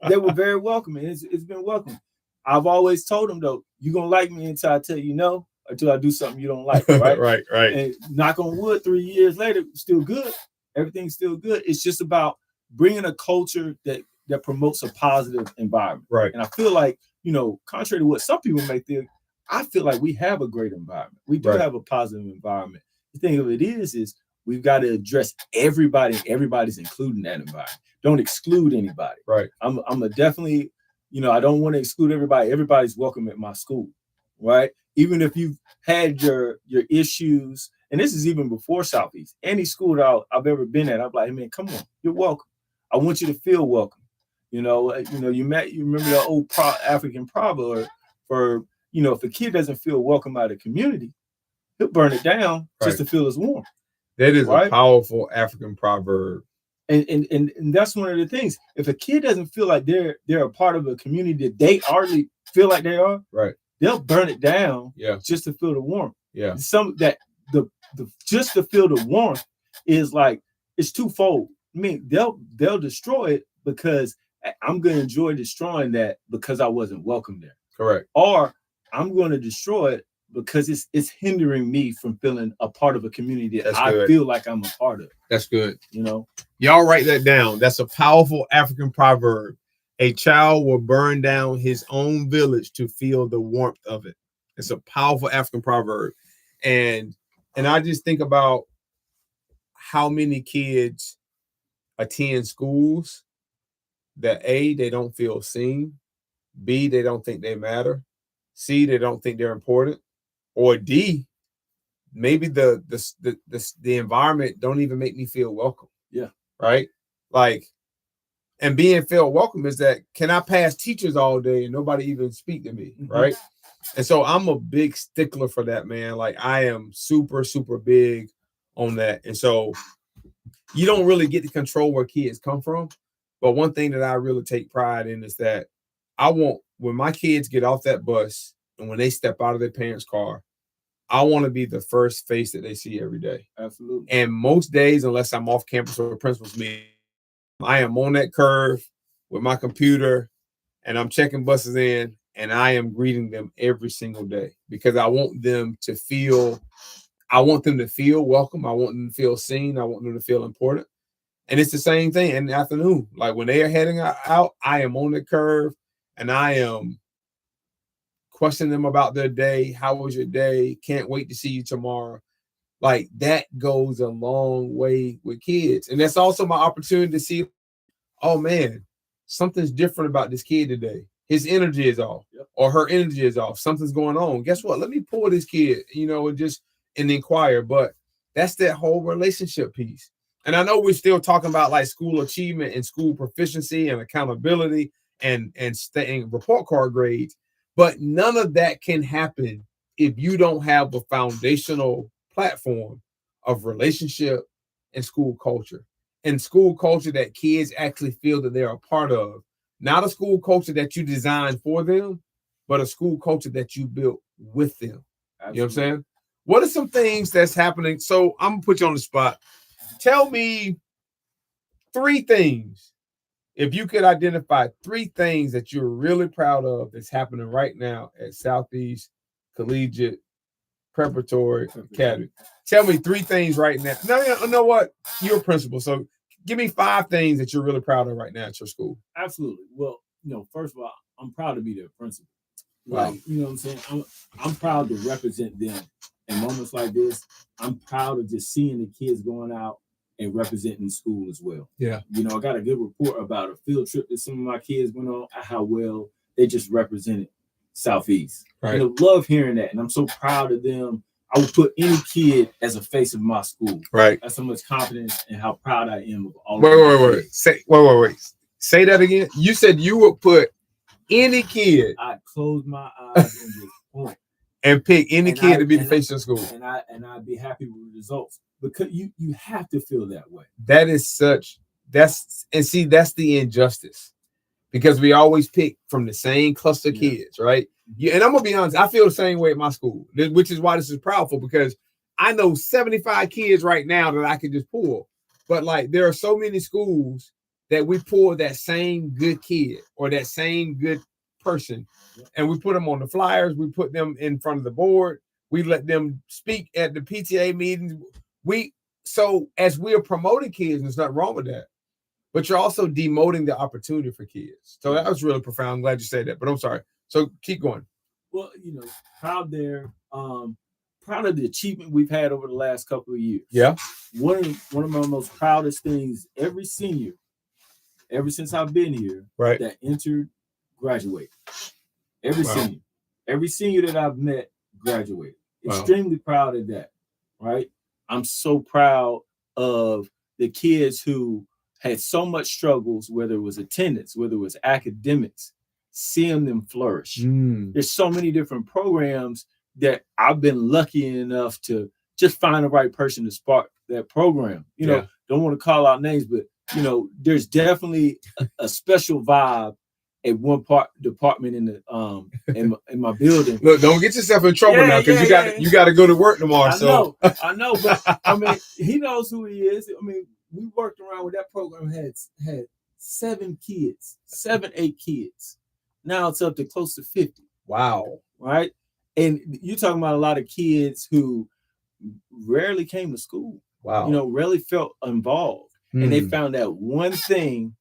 They were very welcoming. It's been welcoming. I've always told them, though, you're going to like me until I tell you no, until I do something you don't like, right?
Right.
And knock on wood, 3 years later, still good. Everything's still good. It's just about bringing a culture that promotes a positive environment.
Right.
And I feel like, you know, contrary to what some people may think, I feel like we have a great environment. We do have a positive environment. The thing of it is we've got to address everybody. Everybody's included in that environment. Don't exclude anybody.
Right.
I'm a definitely, you know, I don't want to exclude everybody. Everybody's welcome at my school, right? Even if you've had your issues, and this is even before Southeast. Any school that I've ever been at, I'm like, hey, man, come on, you're welcome. I want you to feel welcome. You remember the old African proverb for, you know, if a kid doesn't feel welcome by the community, he'll burn it down just to feel as warm.
That is a powerful African proverb.
And that's one of the things. If a kid doesn't feel like they're a part of a community that they already feel like they are,
right,
they'll burn it down just to feel the warmth.
Yeah.
Some that the just to feel the warmth is like, it's twofold. I mean, they'll destroy it because I'm going to enjoy destroying that because I wasn't welcome there.
Correct.
Or I'm going to destroy it because it's hindering me from feeling a part of a community that I feel like I'm a part of.
That's good.
You know,
y'all write that down. That's a powerful African proverb. A child will burn down his own village to feel the warmth of it. It's a powerful African proverb. And I just think about how many kids attend schools that A, they don't feel seen, B, they don't think they matter, C, they don't think they're important, or D, maybe the environment don't even make me feel welcome.
Yeah.
Right? Like, and being felt welcome is that, can I pass teachers all day and nobody even speak to me? Mm-hmm. Right? And so I'm a big stickler for that, man. Like, I am super, super big on that. And so you don't really get to control where kids come from. But one thing that I really take pride in is that I want, when my kids get off that bus and when they step out of their parents' car, I want to be the first face that they see every day.
Absolutely.
And most days, unless I'm off campus or a principal's meeting, I am on that curve with my computer and I'm checking buses in and I am greeting them every single day because I want them to feel welcome. I want them to feel seen. I want them to feel important. And it's the same thing in the afternoon. Like when they are heading out, I am on the curve and I am questioning them about their day. How was your day? Can't wait to see you tomorrow. Like, that goes a long way with kids. And that's also my opportunity to see, oh man, something's different about this kid today. His energy is off, or her energy is off. Something's going on. Guess what? Let me pull this kid, and inquire. But that's that whole relationship piece. And I know we're still talking about like school achievement and school proficiency and accountability and report card grades, but none of that can happen if you don't have a foundational platform of relationship and school culture that kids actually feel that they're a part of. Not a school culture that you designed for them, but a school culture that you built with them. Absolutely. You know what I'm saying? What are some things that's happening? So I'm gonna put you on the spot. tell me 3 things. If you could identify 3 things that you're really proud of that's happening right now at Southeast Collegiate Preparatory Academy. Tell me 3 things right now. No, you know what? You're a principal, so give me 5 things that you're really proud of right now at your school.
Absolutely. Well, first of all, I'm proud to be their principal.
Wow.
Like, you know what I'm saying? I'm proud to represent them in moments like this. I'm proud of just seeing the kids going out and representing the school as well.
Yeah.
I got a good report about a field trip that some of my kids went on, how well they just represented Southeast.
Right.
Love hearing that. And I'm so proud of them. I would put any kid as a face of my school.
Right.
That's so much confidence and how proud I am of all
Wait. Wait. Say that again. You said you would put any kid.
I'd close my eyes and just point.
And pick any kid to be the face of the school.
And I'd be happy with the results. Because you have to feel that way.
That's the injustice. Because we always pick from the same cluster of kids, right? Yeah, and I'm gonna be honest, I feel the same way at my school, which is why this is proudful, because I know 75 kids right now that I could just pull. But like there are so many schools that we pull that same good kid or that same good person, and we put them on the flyers, we put them in front of the board, we let them speak at the PTA meetings. So as we're promoting kids, and there's nothing wrong with that, but you're also demoting the opportunity for kids. So that was really profound. I'm glad you said that, but I'm sorry. So keep going.
Well, proud there. Proud of the achievement we've had over the last couple of years.
Yeah.
One of my most proudest things, every senior, ever since I've been here,
right,
that entered, graduated. Every senior that I've met, graduated. Extremely proud of that. Right. I'm so proud of the kids who had so much struggles, whether it was attendance, whether it was academics, seeing them flourish. There's so many different programs that I've been lucky enough to just find the right person to spark that program. Don't want to call out names, but there's definitely a special vibe at one department in the in my building.
Look, don't get yourself in trouble now, because you got to go to work tomorrow.
I know, but I mean, he knows who he is. I mean, we worked around with that program, had 7 kids, 8 kids. Now it's up to close to 50.
Wow.
Right. And you're talking about a lot of kids who rarely came to school.
Wow.
Rarely felt involved. And they found that one thing,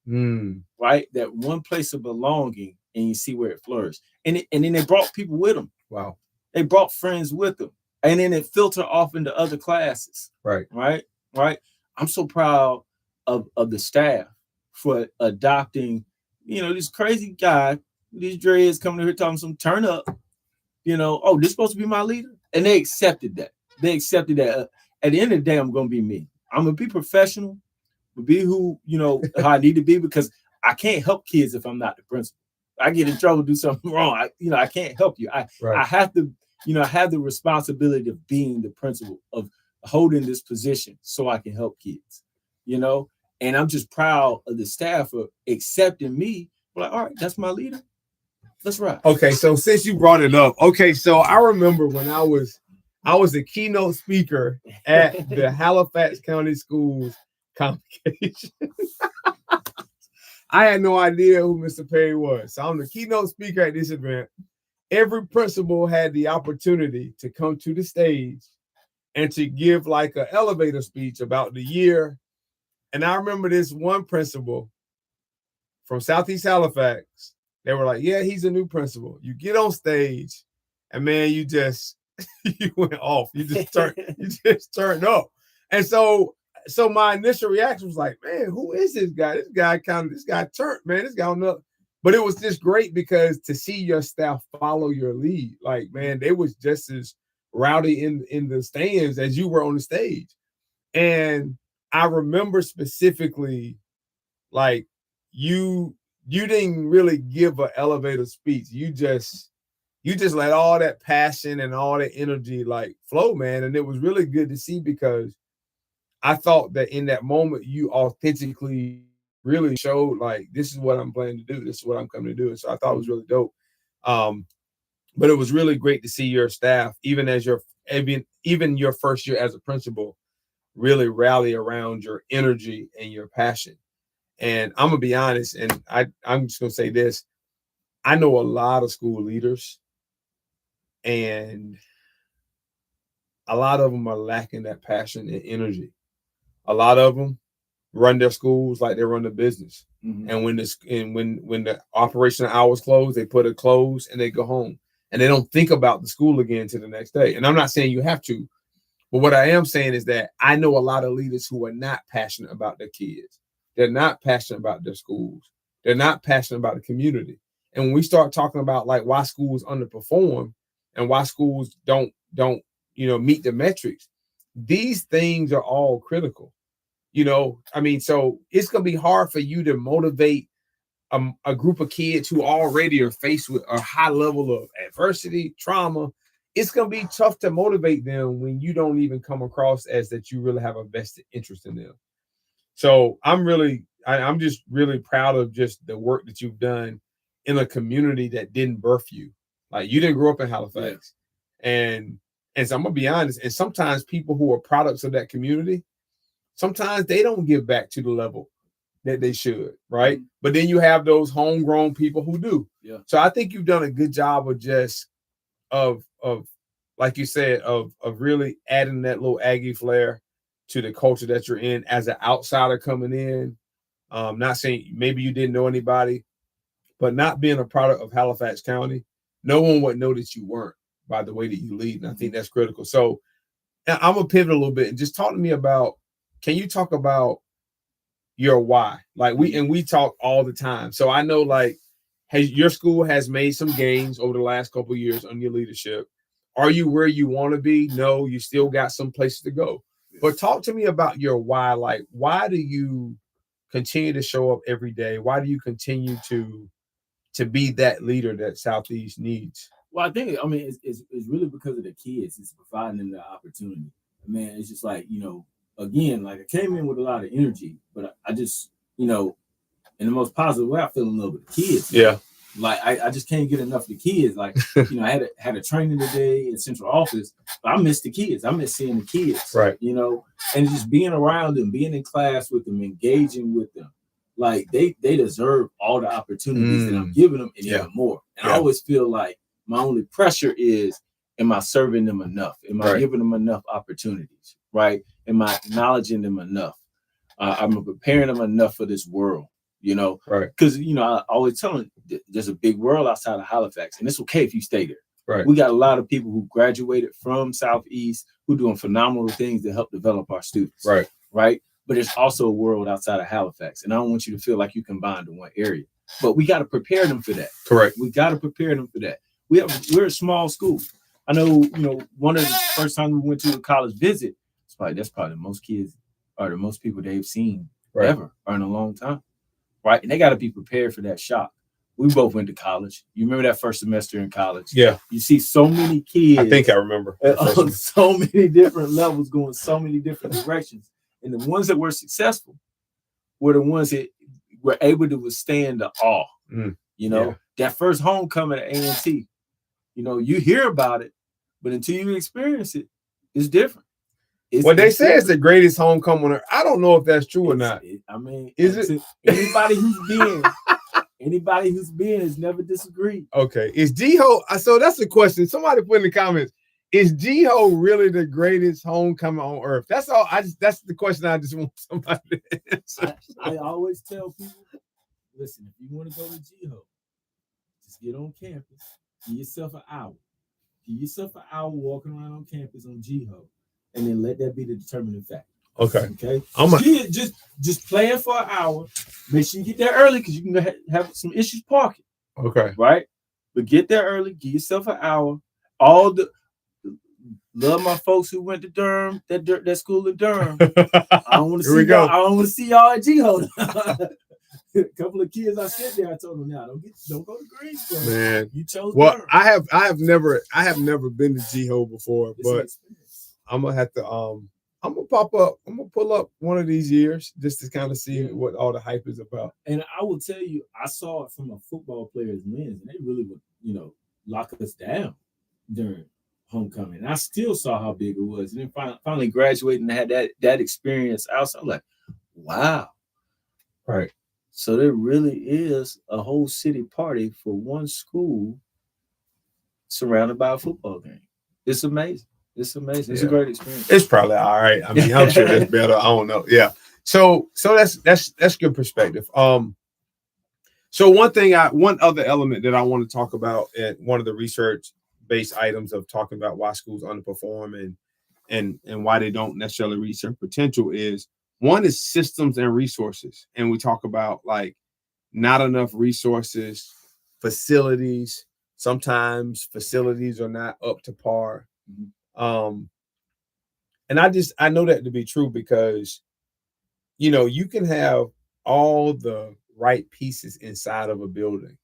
right? That one place of belonging, and you see where it flourished. And then they brought people with them.
Wow.
They brought friends with them. And then it filtered off into other classes.
Right.
I'm so proud of the staff for adopting, this crazy guy, these dreads coming here talking some turn up, oh, this supposed to be my leader. And they accepted that. At the end of the day, I'm going to be me. I'm going to be professional, be who, how I need to be, because I can't help kids if I'm not the principal. I get in trouble, do something wrong. I can't help you. I have to, I have the responsibility of being the principal, of holding this position so I can help kids, and I'm just proud of the staff for accepting me. Like, all right, that's my leader. Let's rock.
Okay, so since you brought it up, so I remember when I was a keynote speaker at the Halifax County Schools convocation. I had no idea who Mr. Perry was. So I'm the keynote speaker at this event. Every principal had the opportunity to come to the stage and to give like an elevator speech about the year. And I remember this one principal from Southeast Halifax. They were like, yeah, he's a new principal. You get on stage and man, you went off. You just turned up. And so my initial reaction was like, man, who is this guy? This guy turned, man. This guy on the. But it was just great because to see your staff follow your lead, like, man, they was just as rowdy in the stands as you were on the stage. And I remember specifically, like, you didn't really give an elevator speech. You just let all that passion and all that energy like flow, man. And it was really good to see, because I thought that in that moment you authentically really showed like, this is what I'm planning to do. This is what I'm coming to do. And so I thought it was really dope. But it was really great to see your staff, even your first year as a principal, really rally around your energy and your passion. And I'm gonna be honest, and I'm just gonna say this: I know a lot of school leaders, and a lot of them are lacking that passion and energy. A lot of them run their schools like they run the business. Mm-hmm. And when the operational hours close, they put it close and they go home. And they don't think about the school again to the next day. And I'm not saying you have to, but what I am saying is that I know a lot of leaders who are not passionate about their kids. They're not passionate about their schools. They're not passionate about the community. And when we start talking about like why schools underperform and why schools don't meet the metrics, these things are all critical. So it's going to be hard for you to motivate a group of kids who already are faced with a high level of adversity, trauma. It's going to be tough to motivate them when you don't even come across as that you really have a vested interest in them. So I'm just really proud of just the work that you've done in a community that didn't birth you. Like you didn't grow up in Halifax. Yeah. And so I'm going to be honest. And sometimes people who are products of that community, sometimes they don't give back to the level that they should, right? Mm-hmm. But then you have those homegrown people who do. Yeah. So I think you've done a good job of just of like you said, of really adding that little Aggie flair to the culture that you're in as an outsider coming in. Not saying maybe you didn't know anybody, but not being a product of Halifax County, no one would know that you weren't by the way that you lead. And I think that's critical. So I'm gonna pivot a little bit and just talk to me about, can you talk about your why? Like we talk all the time. So I know like, your school has made some gains over the last couple of years under your leadership. Are you where you want to be? No, you still got some places to go. But talk to me about your why. Like, why do you continue to show up every day? Why do you continue to be that leader that Southeast needs?
Well, I think, it's really because of the kids. It's providing them the opportunity. Man, it's just like, again, like I came in with a lot of energy, but I just, in the most positive way, I feel in love with the kids.
Yeah.
Like I just can't get enough of the kids. Like, I had a training today in central office, but I miss the kids. I miss seeing the kids.
Right.
And just being around them, being in class with them, engaging with them. Like they deserve all the opportunities that I'm giving them and even more. And I always feel like my only pressure is, am I serving them enough? Am I giving them enough opportunities? Right? Am I acknowledging them enough? I'm preparing them enough for this world.
Right?
Because I always tell them there's a big world outside of Halifax, and it's okay if you stay there.
Right.
We got a lot of people who graduated from Southeast who doing phenomenal things to help develop our students.
Right.
Right. But there's also a world outside of Halifax, and I don't want you to feel like you combined in one area. But we got to prepare them for that.
Correct.
We got to prepare them for that. We're a small school. I know. One of the first time we went to a college visit, that's probably the most kids or the most people they've seen ever or in a long time. Right. And they got to be prepared for that shock. We both went to college. You remember that first semester in college?
Yeah.
You see so many kids.
I think I remember.
On so many different levels going so many different directions. And the ones that were successful were the ones that were able to withstand the awe. That first homecoming at A&T, you hear about it, but until you experience it, it's different.
They say it's the greatest homecoming. I don't know if that's true or not.
Is it? Anybody who's been has never disagreed.
Okay. Is G-Ho, so that's the question. Somebody put in the comments, is G-Ho really the greatest homecoming on earth? That's all. That's the question I just want somebody to answer.
I always tell people, listen, if you want to go to G-Ho, just get on campus, give yourself an hour. Give yourself an hour walking around on campus on G-Ho, and then let that be the determining factor.
Okay.
Just play it for an hour. Make sure you get there early because you can have some issues parking.
Okay.
Right? But get there early. Give yourself an hour. Love my folks who went to Durham, that school in Durham. I don't want to see y'all. I don't want to see y'all at G-Ho. A couple of kids I said there, I told them, now don't go to Greensboro.
Man,
you chose.
Well,
Durham.
I have never been to G-Ho before, but I'm gonna have to I'm gonna pop up. I'm gonna pull up one of these years just to kind of see what all the hype is about.
And I will tell you, I saw it from a football player's lens, and they really would, lock us down during homecoming. And I still saw how big it was. And then finally graduated and had that experience outside. I'm like, wow.
Right.
So there really is a whole city party for one school surrounded by a football game. It's amazing. It's amazing. It's a great experience.
It's probably all right. I mean, I'm sure it's better. I don't know. Yeah. So that's good perspective. So one other element that I want to talk about at one of the research-based items of talking about why schools underperform and why they don't necessarily reach their potential is one is systems and resources. And we talk about like not enough resources, facilities. Sometimes facilities are not up to par. And I know that to be true because, you can have all the right pieces inside of a building.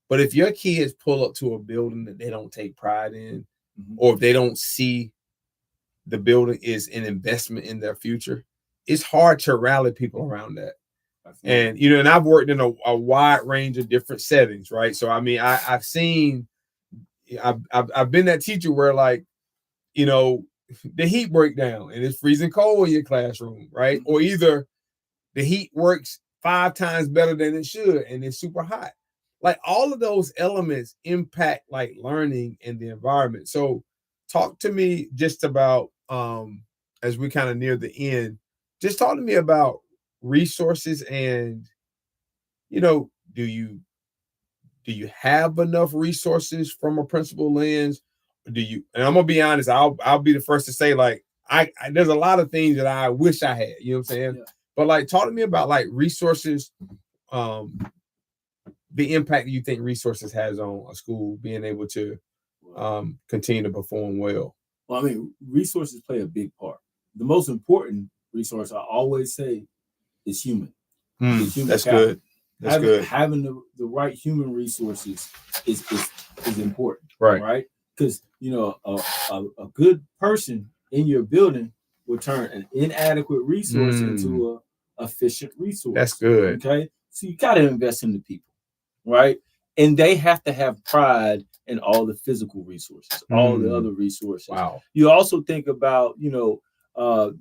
But if your kids pull up to a building that they don't take pride in, or if they don't see the building is an investment in their future, it's hard to rally people around that. And, and I've worked in a wide range of different settings, right? So, I mean, I've been that teacher where like, the heat break down and it's freezing cold in your classroom, right? Or either the heat works 5 times better than it should and it's super hot. Like all of those elements impact like learning and the environment. So talk to me just about, as we kind of near the end, just talk to me about resources and, do you have enough resources from a principal lens? And I'm gonna be honest, I'll be the first to say like I there's a lot of things that I wish I had, you know what I'm saying? Yeah. But like talk to me about like resources, the impact you think resources has on a school being able to continue to perform well.
Well, I mean, resources play a big part. The most important resource I always say is human.
That's capital. Good. That's good.
Having the right human resources is important,
right?
Because a good person in your building will turn an inadequate resource into a efficient resource.
That's good.
Okay, so you got to invest in the people, right? And they have to have pride in all the physical resources, all the other resources.
Wow.
You also think about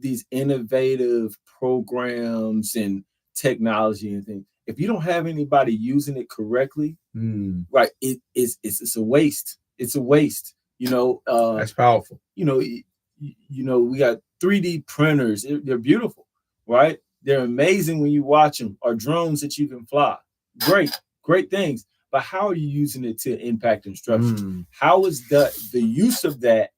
these innovative programs and technology and things. If you don't have anybody using it correctly, right, it's a waste. It's a waste.
That's powerful.
We got 3D printers. They're beautiful, right? They're amazing when you watch them. Or drones that you can fly. Great things. But how are you using it to impact instruction? How is the use of that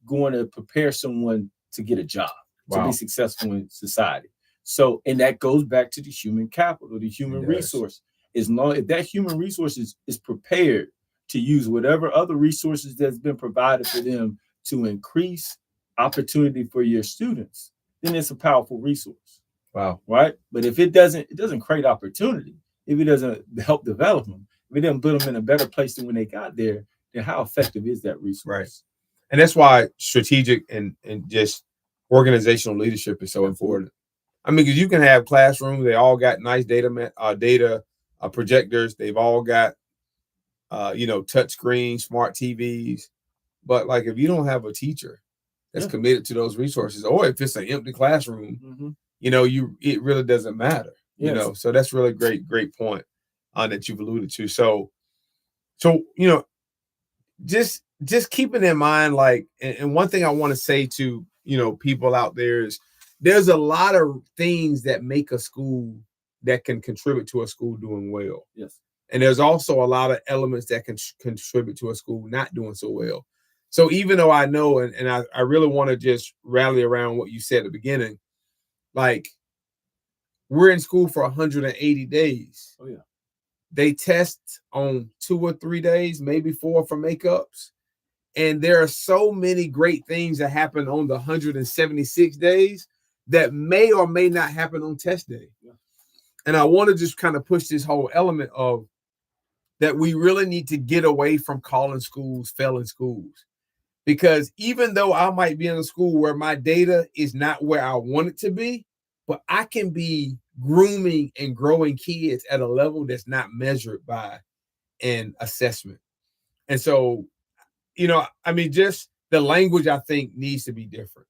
going to prepare someone to get a job, to be successful in society? So, and that goes back to the human capital, the human resource. If that human resource is prepared to use whatever other resources that's been provided for them to increase opportunity for your students, then it's a powerful resource.
Wow.
Right? But if it doesn't create opportunity, if it doesn't help develop them, if it doesn't put them in a better place than when they got there, then how effective is that resource?
Right. And that's why strategic and just organizational leadership is so important. I mean, because you can have classrooms, they all got nice data projectors, they've all got touch screens, smart TVs. But like if you don't have a teacher that's committed to those resources, or if it's an empty classroom, it really doesn't matter.
Yes.
So that's really great point that you've alluded to. So just keeping in mind, like, and one thing I want to say to people out there is there's a lot of things that make a school that can contribute to a school doing well.
Yes.
And there's also a lot of elements that can contribute to a school not doing so well. So even though I know, and I really want to just rally around what you said at the beginning, like we're in school for 180 days.
Oh, yeah.
They test on 2 or 3 days, maybe 4 for makeups. And there are so many great things that happen on the 176 days that may or may not happen on test day.
Yeah.
And I want to just kind of push this whole element of that we really need to get away from calling schools failing schools. Because even though I might be in a school where my data is not where I want it to be, but I can be grooming and growing kids at a level that's not measured by an assessment. And so I mean, just the language I think needs to be different.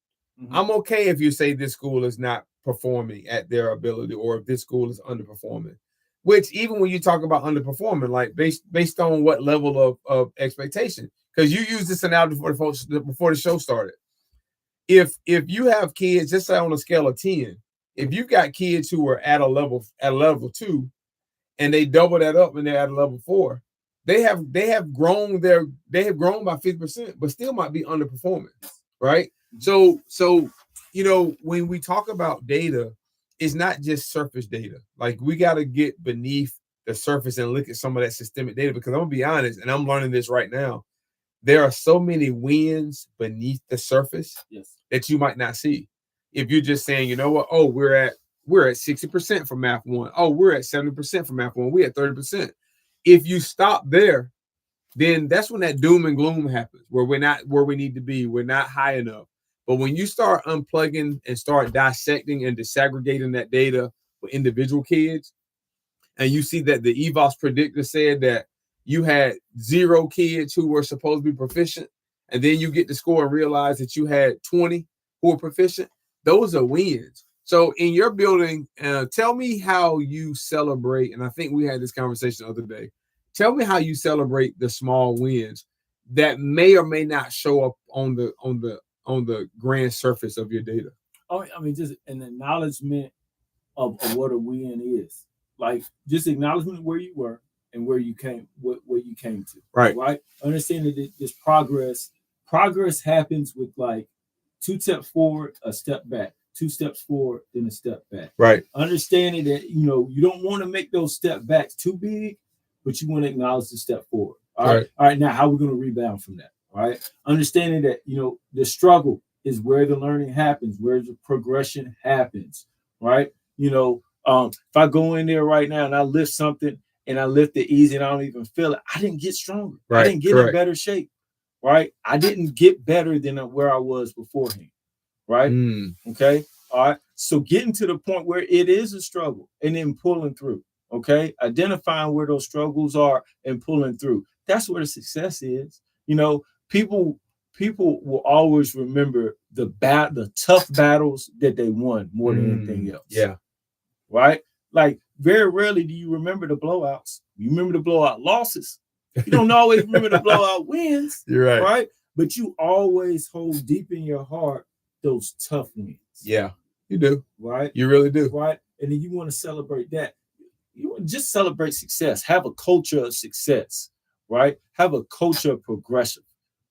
I'm okay if you say this school is not performing at their ability, or if this school is underperforming. Which, even when you talk about underperforming, like based on what level of expectation, because you used this analogy before the show started. If you have kids, just say on a scale of 10, if you've got kids who are at a level 2, and they double that up and they're at a level 4, they have grown by 50%, but still might be underperforming, right? So when we talk about data, it's not just surface data. Like, we got to get beneath the surface and look at some of that systemic data, because I'm gonna be honest, and I'm learning this right now. There are so many wins beneath the surface that you might not see. If you're just saying, you know what, oh, we're at 60% for Math 1. Oh, we're at 70% for Math 1. We're at 30%. If you stop there, then that's when that doom and gloom happens, where we're not where we need to be. We're not high enough. But when you start unplugging and start dissecting and disaggregating that data for individual kids, and you see that the EVOS predictor said that you had 0 kids who were supposed to be proficient, and then you get the score and realize that you had 20 who were proficient, those are wins. So in your building, tell me how you celebrate, and I think we had this conversation the other day. Tell me how you celebrate the small wins that may or may not show up on the grand surface of your data.
Oh, I mean, just an acknowledgement of what a win is. Like, just acknowledgement of where you were and where you came, where you came to. Right. Understanding that this progress happens with like 2 steps forward, a step back, 2 steps forward, then a step back.
Right.
Understanding that, you don't want to make those step backs too big, but you want to acknowledge the step forward. All right. Now, how are we going to rebound from that? All right. Understanding that, the struggle is where the learning happens, where the progression happens. Right. If I go in there right now and I lift something and I lift it easy and I don't even feel it, I didn't get stronger. Right. I didn't get in better shape. Right. I didn't get better than where I was beforehand. Right. Okay. All right. So getting to the point where it is a struggle and then pulling through. Okay. Identifying where those struggles are and pulling through. That's where the success is. People will always remember the tough battles that they won more than anything else.
Yeah.
Right. Like, very rarely do you remember the blowouts. You remember the blowout losses. You don't always remember the blowout wins.
You're right.
Right. But you always hold deep in your heart those tough wins.
Yeah, you do.
Right.
You really do.
Right. And then you want to celebrate that. You want to just celebrate success. Have a culture of success. Right. Have a culture of progression,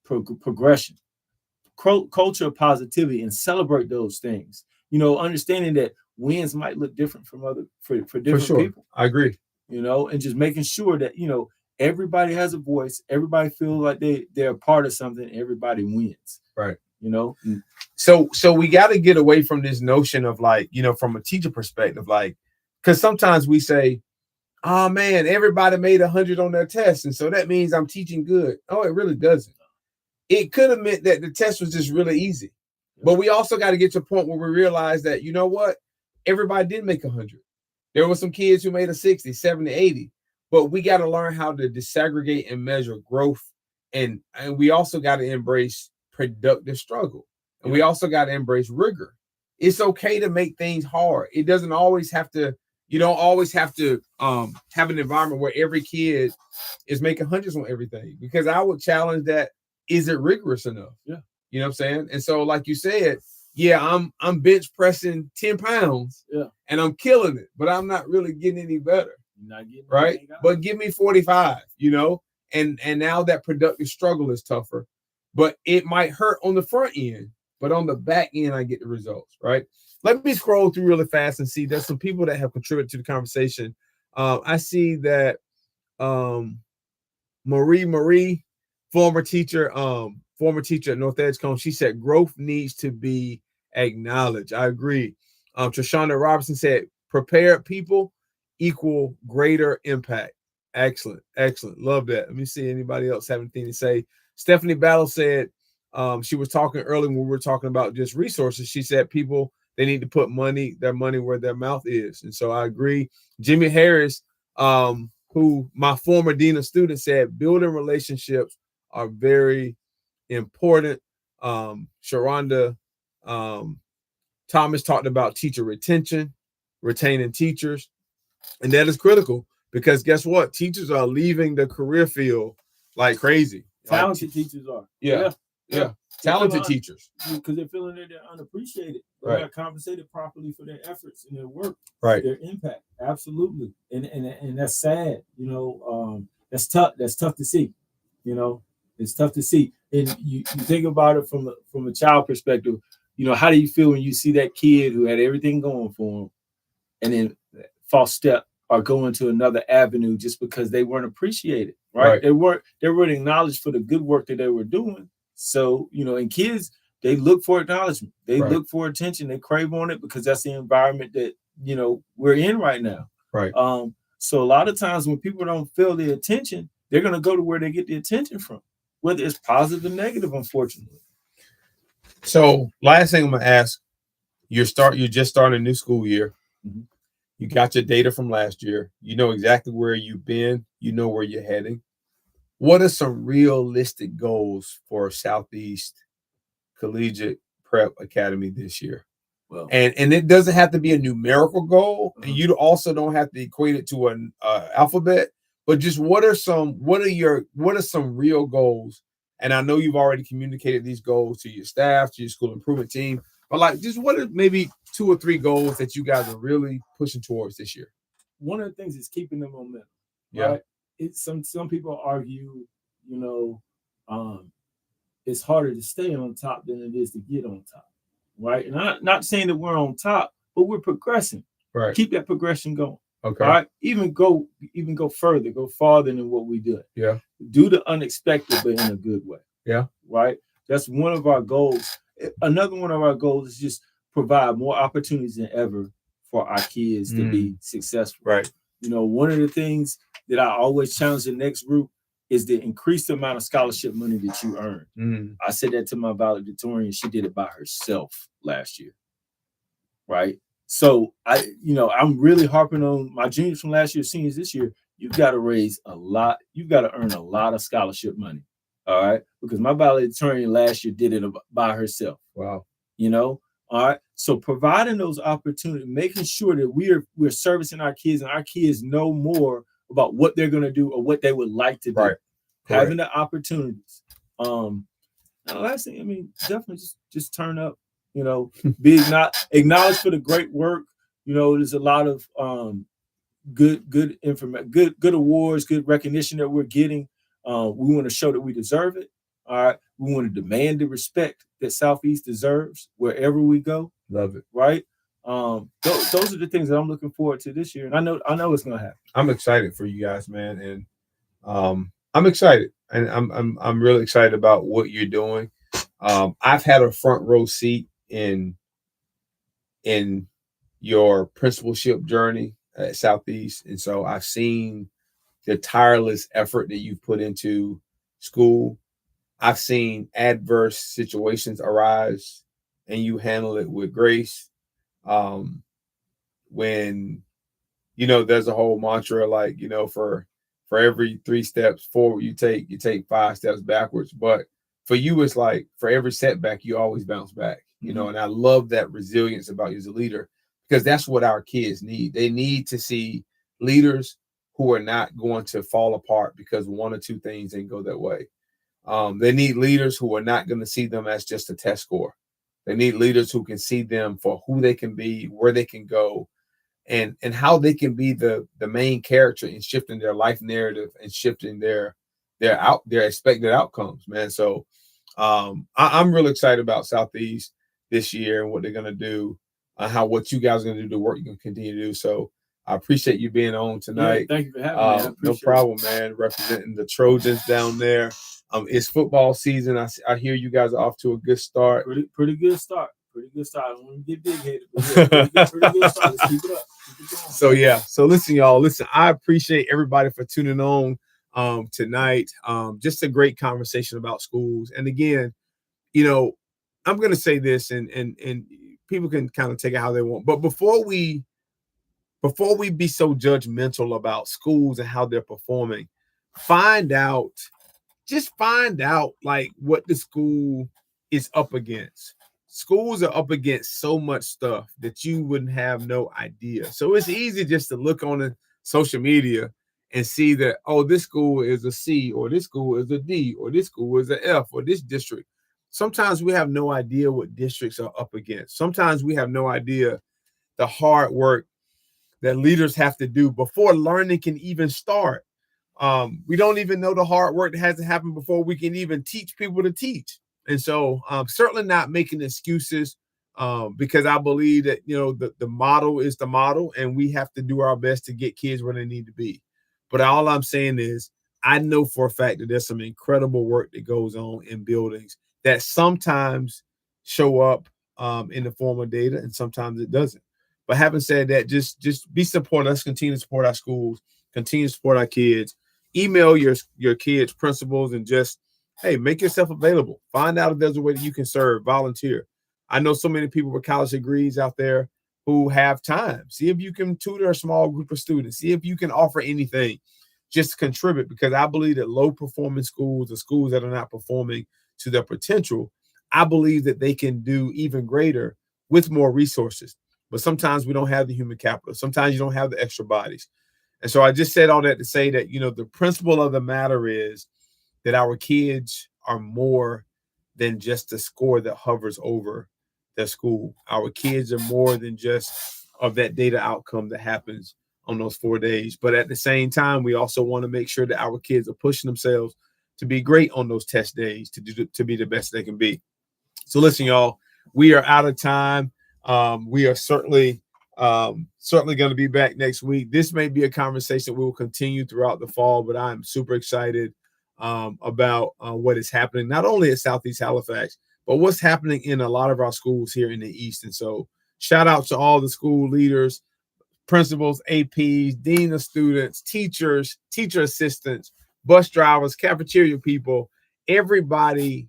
culture of positivity, and celebrate those things. Understanding that wins might look different from for different people.
I agree.
And just making sure that, everybody has a voice. Everybody feels like they're a part of something. Everybody wins.
Right. So we got to get away from this notion of, like, from a teacher perspective, like, because sometimes we say, oh man, everybody made 100 on their test, and so that means I'm teaching good. Oh, it really doesn't. It could have meant that the test was just really easy. But we also got to get to a point where we realize that, you know what? Everybody did make 100. There were some kids who made a 60, 70, 80. But we got to learn how to disaggregate and measure growth. And we also got to embrace productive struggle. And we also got to embrace rigor. It's okay to make things hard. It doesn't always have to, you don't always have to have an environment where every kid is making hundreds on everything. Because I would challenge that, is it rigorous enough?
Yeah.
You know what I'm saying? And so, like you said, yeah, I'm bench pressing 10 pounds and I'm killing it, but I'm not really getting any better.
You're not getting
right. But give me 45, and now that productive struggle is tougher, but it might hurt on the front end, but on the back end, I get the results, right? Let me scroll through really fast and see. There's some people that have contributed to the conversation. I see that Marie, former teacher at North Edgecombe, she said growth needs to be acknowledged. I agree. Trishana Robinson said prepared people equal greater impact. Excellent. Love that. Let me see anybody else have anything to say. Stephanie Battle said she was talking earlier when we were talking about just resources. She said people, they need to put their money where their mouth is. And so I agree. Jimmy Harris, who my former dean of students, said building relationships are very important. Sharonda Thomas talked about teacher retention, retaining teachers, and that is critical because guess what? Teachers are leaving the career field like crazy.
Talented teachers are.
Yeah. Talented teachers.
Because they're feeling that they're unappreciated. They're
Right.
not compensated properly for their efforts and their work,
Right.
their impact. Absolutely. And that's sad. You know, that's tough. That's tough to see. You know, it's tough to see. And you think about it from a child perspective. You know, how do you feel when you see that kid who had everything going for him, and then false step or go into another avenue just because they weren't appreciated, right? They weren't acknowledged for the good work that they were doing. So, you know, and kids, they look for acknowledgement. They look for attention. They crave on it because that's the environment that, you know, we're in right now.
Right.
So a lot of times when people don't feel the attention, they're going to go to where they get the attention from, whether it's positive or negative, unfortunately.
So last thing I'm going to ask, you're just starting a new school year.
Mm-hmm.
You got your data from last year. You know exactly where you've been. You know where you're heading. What are some realistic goals for Southeast Collegiate Prep Academy this year?
Well,
and it doesn't have to be a numerical goal, and you also don't have to equate it to an alphabet. But just what are some real goals? And I know you've already communicated these goals to your staff, to your school improvement team. But like, just what are maybe 2 or 3 goals that you guys are really pushing towards this year?
One of the things is keeping the momentum.
Yeah.
Right? It's some people argue, you know, it's harder to stay on top than it is to get on top. Right. And I'm not saying that we're on top, but we're progressing.
Right.
Keep that progression going.
Okay.
All right. Even go further, go farther than what we do.
Yeah.
Do the unexpected, but in a good way.
Yeah.
Right. That's one of our goals. Another one of our goals is just provide more opportunities than ever for our kids to be successful.
Right.
You know, one of the things that I always challenge the next group is to increase the amount of scholarship money that you earn. I said that to my valedictorian. She did it by herself last year. Right. So I'm really harping on my juniors from last year, seniors this year. You've got to raise a lot. You've got to earn a lot of scholarship money. All right. Because my valedictorian last year did it by herself.
Wow.
You know. All right. So providing those opportunities, making sure that we're servicing our kids and our kids know more about what they're going to do or what they would like to do.
Right.
Having the opportunities. And the last thing, I mean, definitely just turn up, you know, be acknowledged for the great work. You know, there's a lot of good information, good awards, good recognition that we're getting. We want to show that we deserve it. All right. We want to demand the respect that Southeast deserves wherever we go.
Love it.
Right. Those are the things that I'm looking forward to this year. And I know it's going to happen.
I'm excited for you guys, man. And I'm excited. And I'm really excited about what you're doing. I've had a front row seat in your principalship journey at Southeast. And so I've seen the tireless effort that you've put into school. I've seen adverse situations arise and you handle it with grace. When, you know, there's a whole mantra, like, you know, for every 3 steps forward you take 5 steps backwards. But for you, it's like for every setback, you always bounce back, you know, and I love that resilience about you as a leader, because that's what our kids need. They need to see leaders who are not going to fall apart because 1 or 2 things didn't go that way. They need leaders who are not going to see them as just a test score. They need leaders who can see them for who they can be, where they can go, and how they can be the main character in shifting their life narrative and shifting their expected outcomes, man. So I'm really excited about Southeast this year and what they're going to do, what you guys are going to do, the work you're going to continue to do. So I appreciate you being on tonight.
Yeah, thank you for having me.
No problem, man. Representing the Trojans down there. It's football season. I hear you guys are off to a good start.
Pretty good start. Pretty good start. I don't want to get big headed, but yeah, pretty good start. Let's keep it up. Keep it going.
So yeah. So listen, y'all. Listen, I appreciate everybody for tuning on tonight. Just a great conversation about schools. And again, you know, I'm gonna say this, and people can kind of take it how they want. But before we be so judgmental about schools and how they're performing, find out just find out like what the school is up against. Schools are up against so much stuff that you wouldn't have no idea. So it's easy just to look on the social media and see that, oh, this school is a C, or this school is a D, or this school is an F, or this district. Sometimes we have no idea what districts are up against. Sometimes we have no idea the hard work that leaders have to do before learning can even start. We don't even know the hard work that has to happen before we can even teach people to teach. And so certainly not making excuses, because I believe that, the model is the model, and we have to do our best to get kids where they need to be. But all I'm saying is I know for a fact that there's some incredible work that goes on in buildings that sometimes show up in the form of data, and sometimes it doesn't. But having said that, just be supportive. Let's continue to support our schools, continue to support our kids. Email your kids' principals and just, hey, make yourself available. Find out if there's a way that you can serve, volunteer. I know so many people with college degrees out there who have time. See if you can tutor a small group of students. See if you can offer anything, just contribute, because I believe that low performing schools, or schools that are not performing to their potential, I believe that they can do even greater with more resources. But sometimes we don't have the human capital. Sometimes you don't have the extra bodies. And so I just said all that to say that, the principle of the matter is that our kids are more than just the score that hovers over their school. Our kids are more than just of that data outcome that happens on those 4 days. But at the same time, we also want to make sure that our kids are pushing themselves to be great on those test days, to be the best they can be. So listen, y'all, we are out of time. We are certainly going to be back next week. This may be a conversation we will continue throughout the fall, but I'm super excited about what is happening, not only at Southeast Halifax, but what's happening in a lot of our schools here in the East. And so shout out to all the school leaders, principals, APs, dean of students, teachers, teacher assistants, bus drivers, cafeteria people. Everybody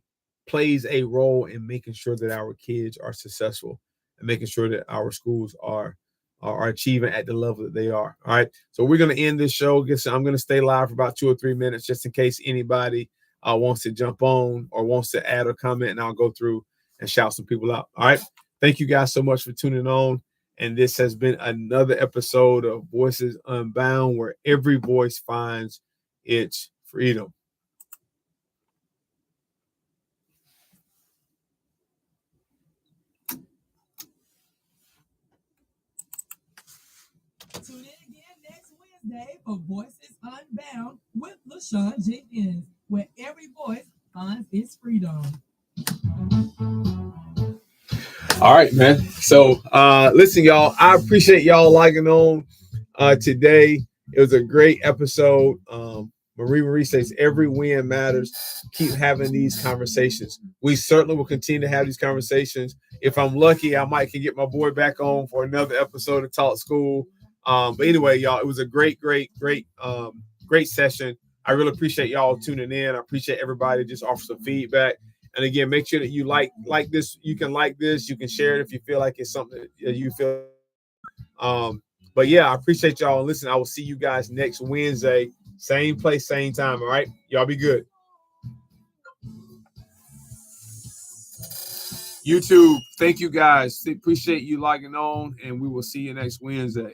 plays a role in making sure that our kids are successful and making sure that our schools are achieving at the level that they are. All right. So we're going to end this show. I'm going to stay live for about 2 or 3 minutes just in case anybody wants to jump on or wants to add a comment, and I'll go through and shout some people out. All right. Thank you guys so much for tuning on. And this has been another episode of Voices Unbound, where every voice finds its freedom.
Tune in again next Wednesday for Voices Unbound with LaShawn Jenkins, where every voice finds its freedom.
All right, man. So listen, y'all, I appreciate y'all logging on today. It was a great episode. Marie says every win matters. Keep having these conversations. We certainly will continue to have these conversations. If I'm lucky, I might can get my boy back on for another episode of Talk School. But anyway, y'all, it was a great session. I really appreciate y'all tuning in. I appreciate everybody just offer some feedback. And again, make sure that you like this. You can like this. You can share it if you feel like it's something that you feel. But yeah, I appreciate y'all. And listen, I will see you guys next Wednesday. Same place, same time. All right. Y'all be good. YouTube, thank you guys. Appreciate you logging on, and we will see you next Wednesday.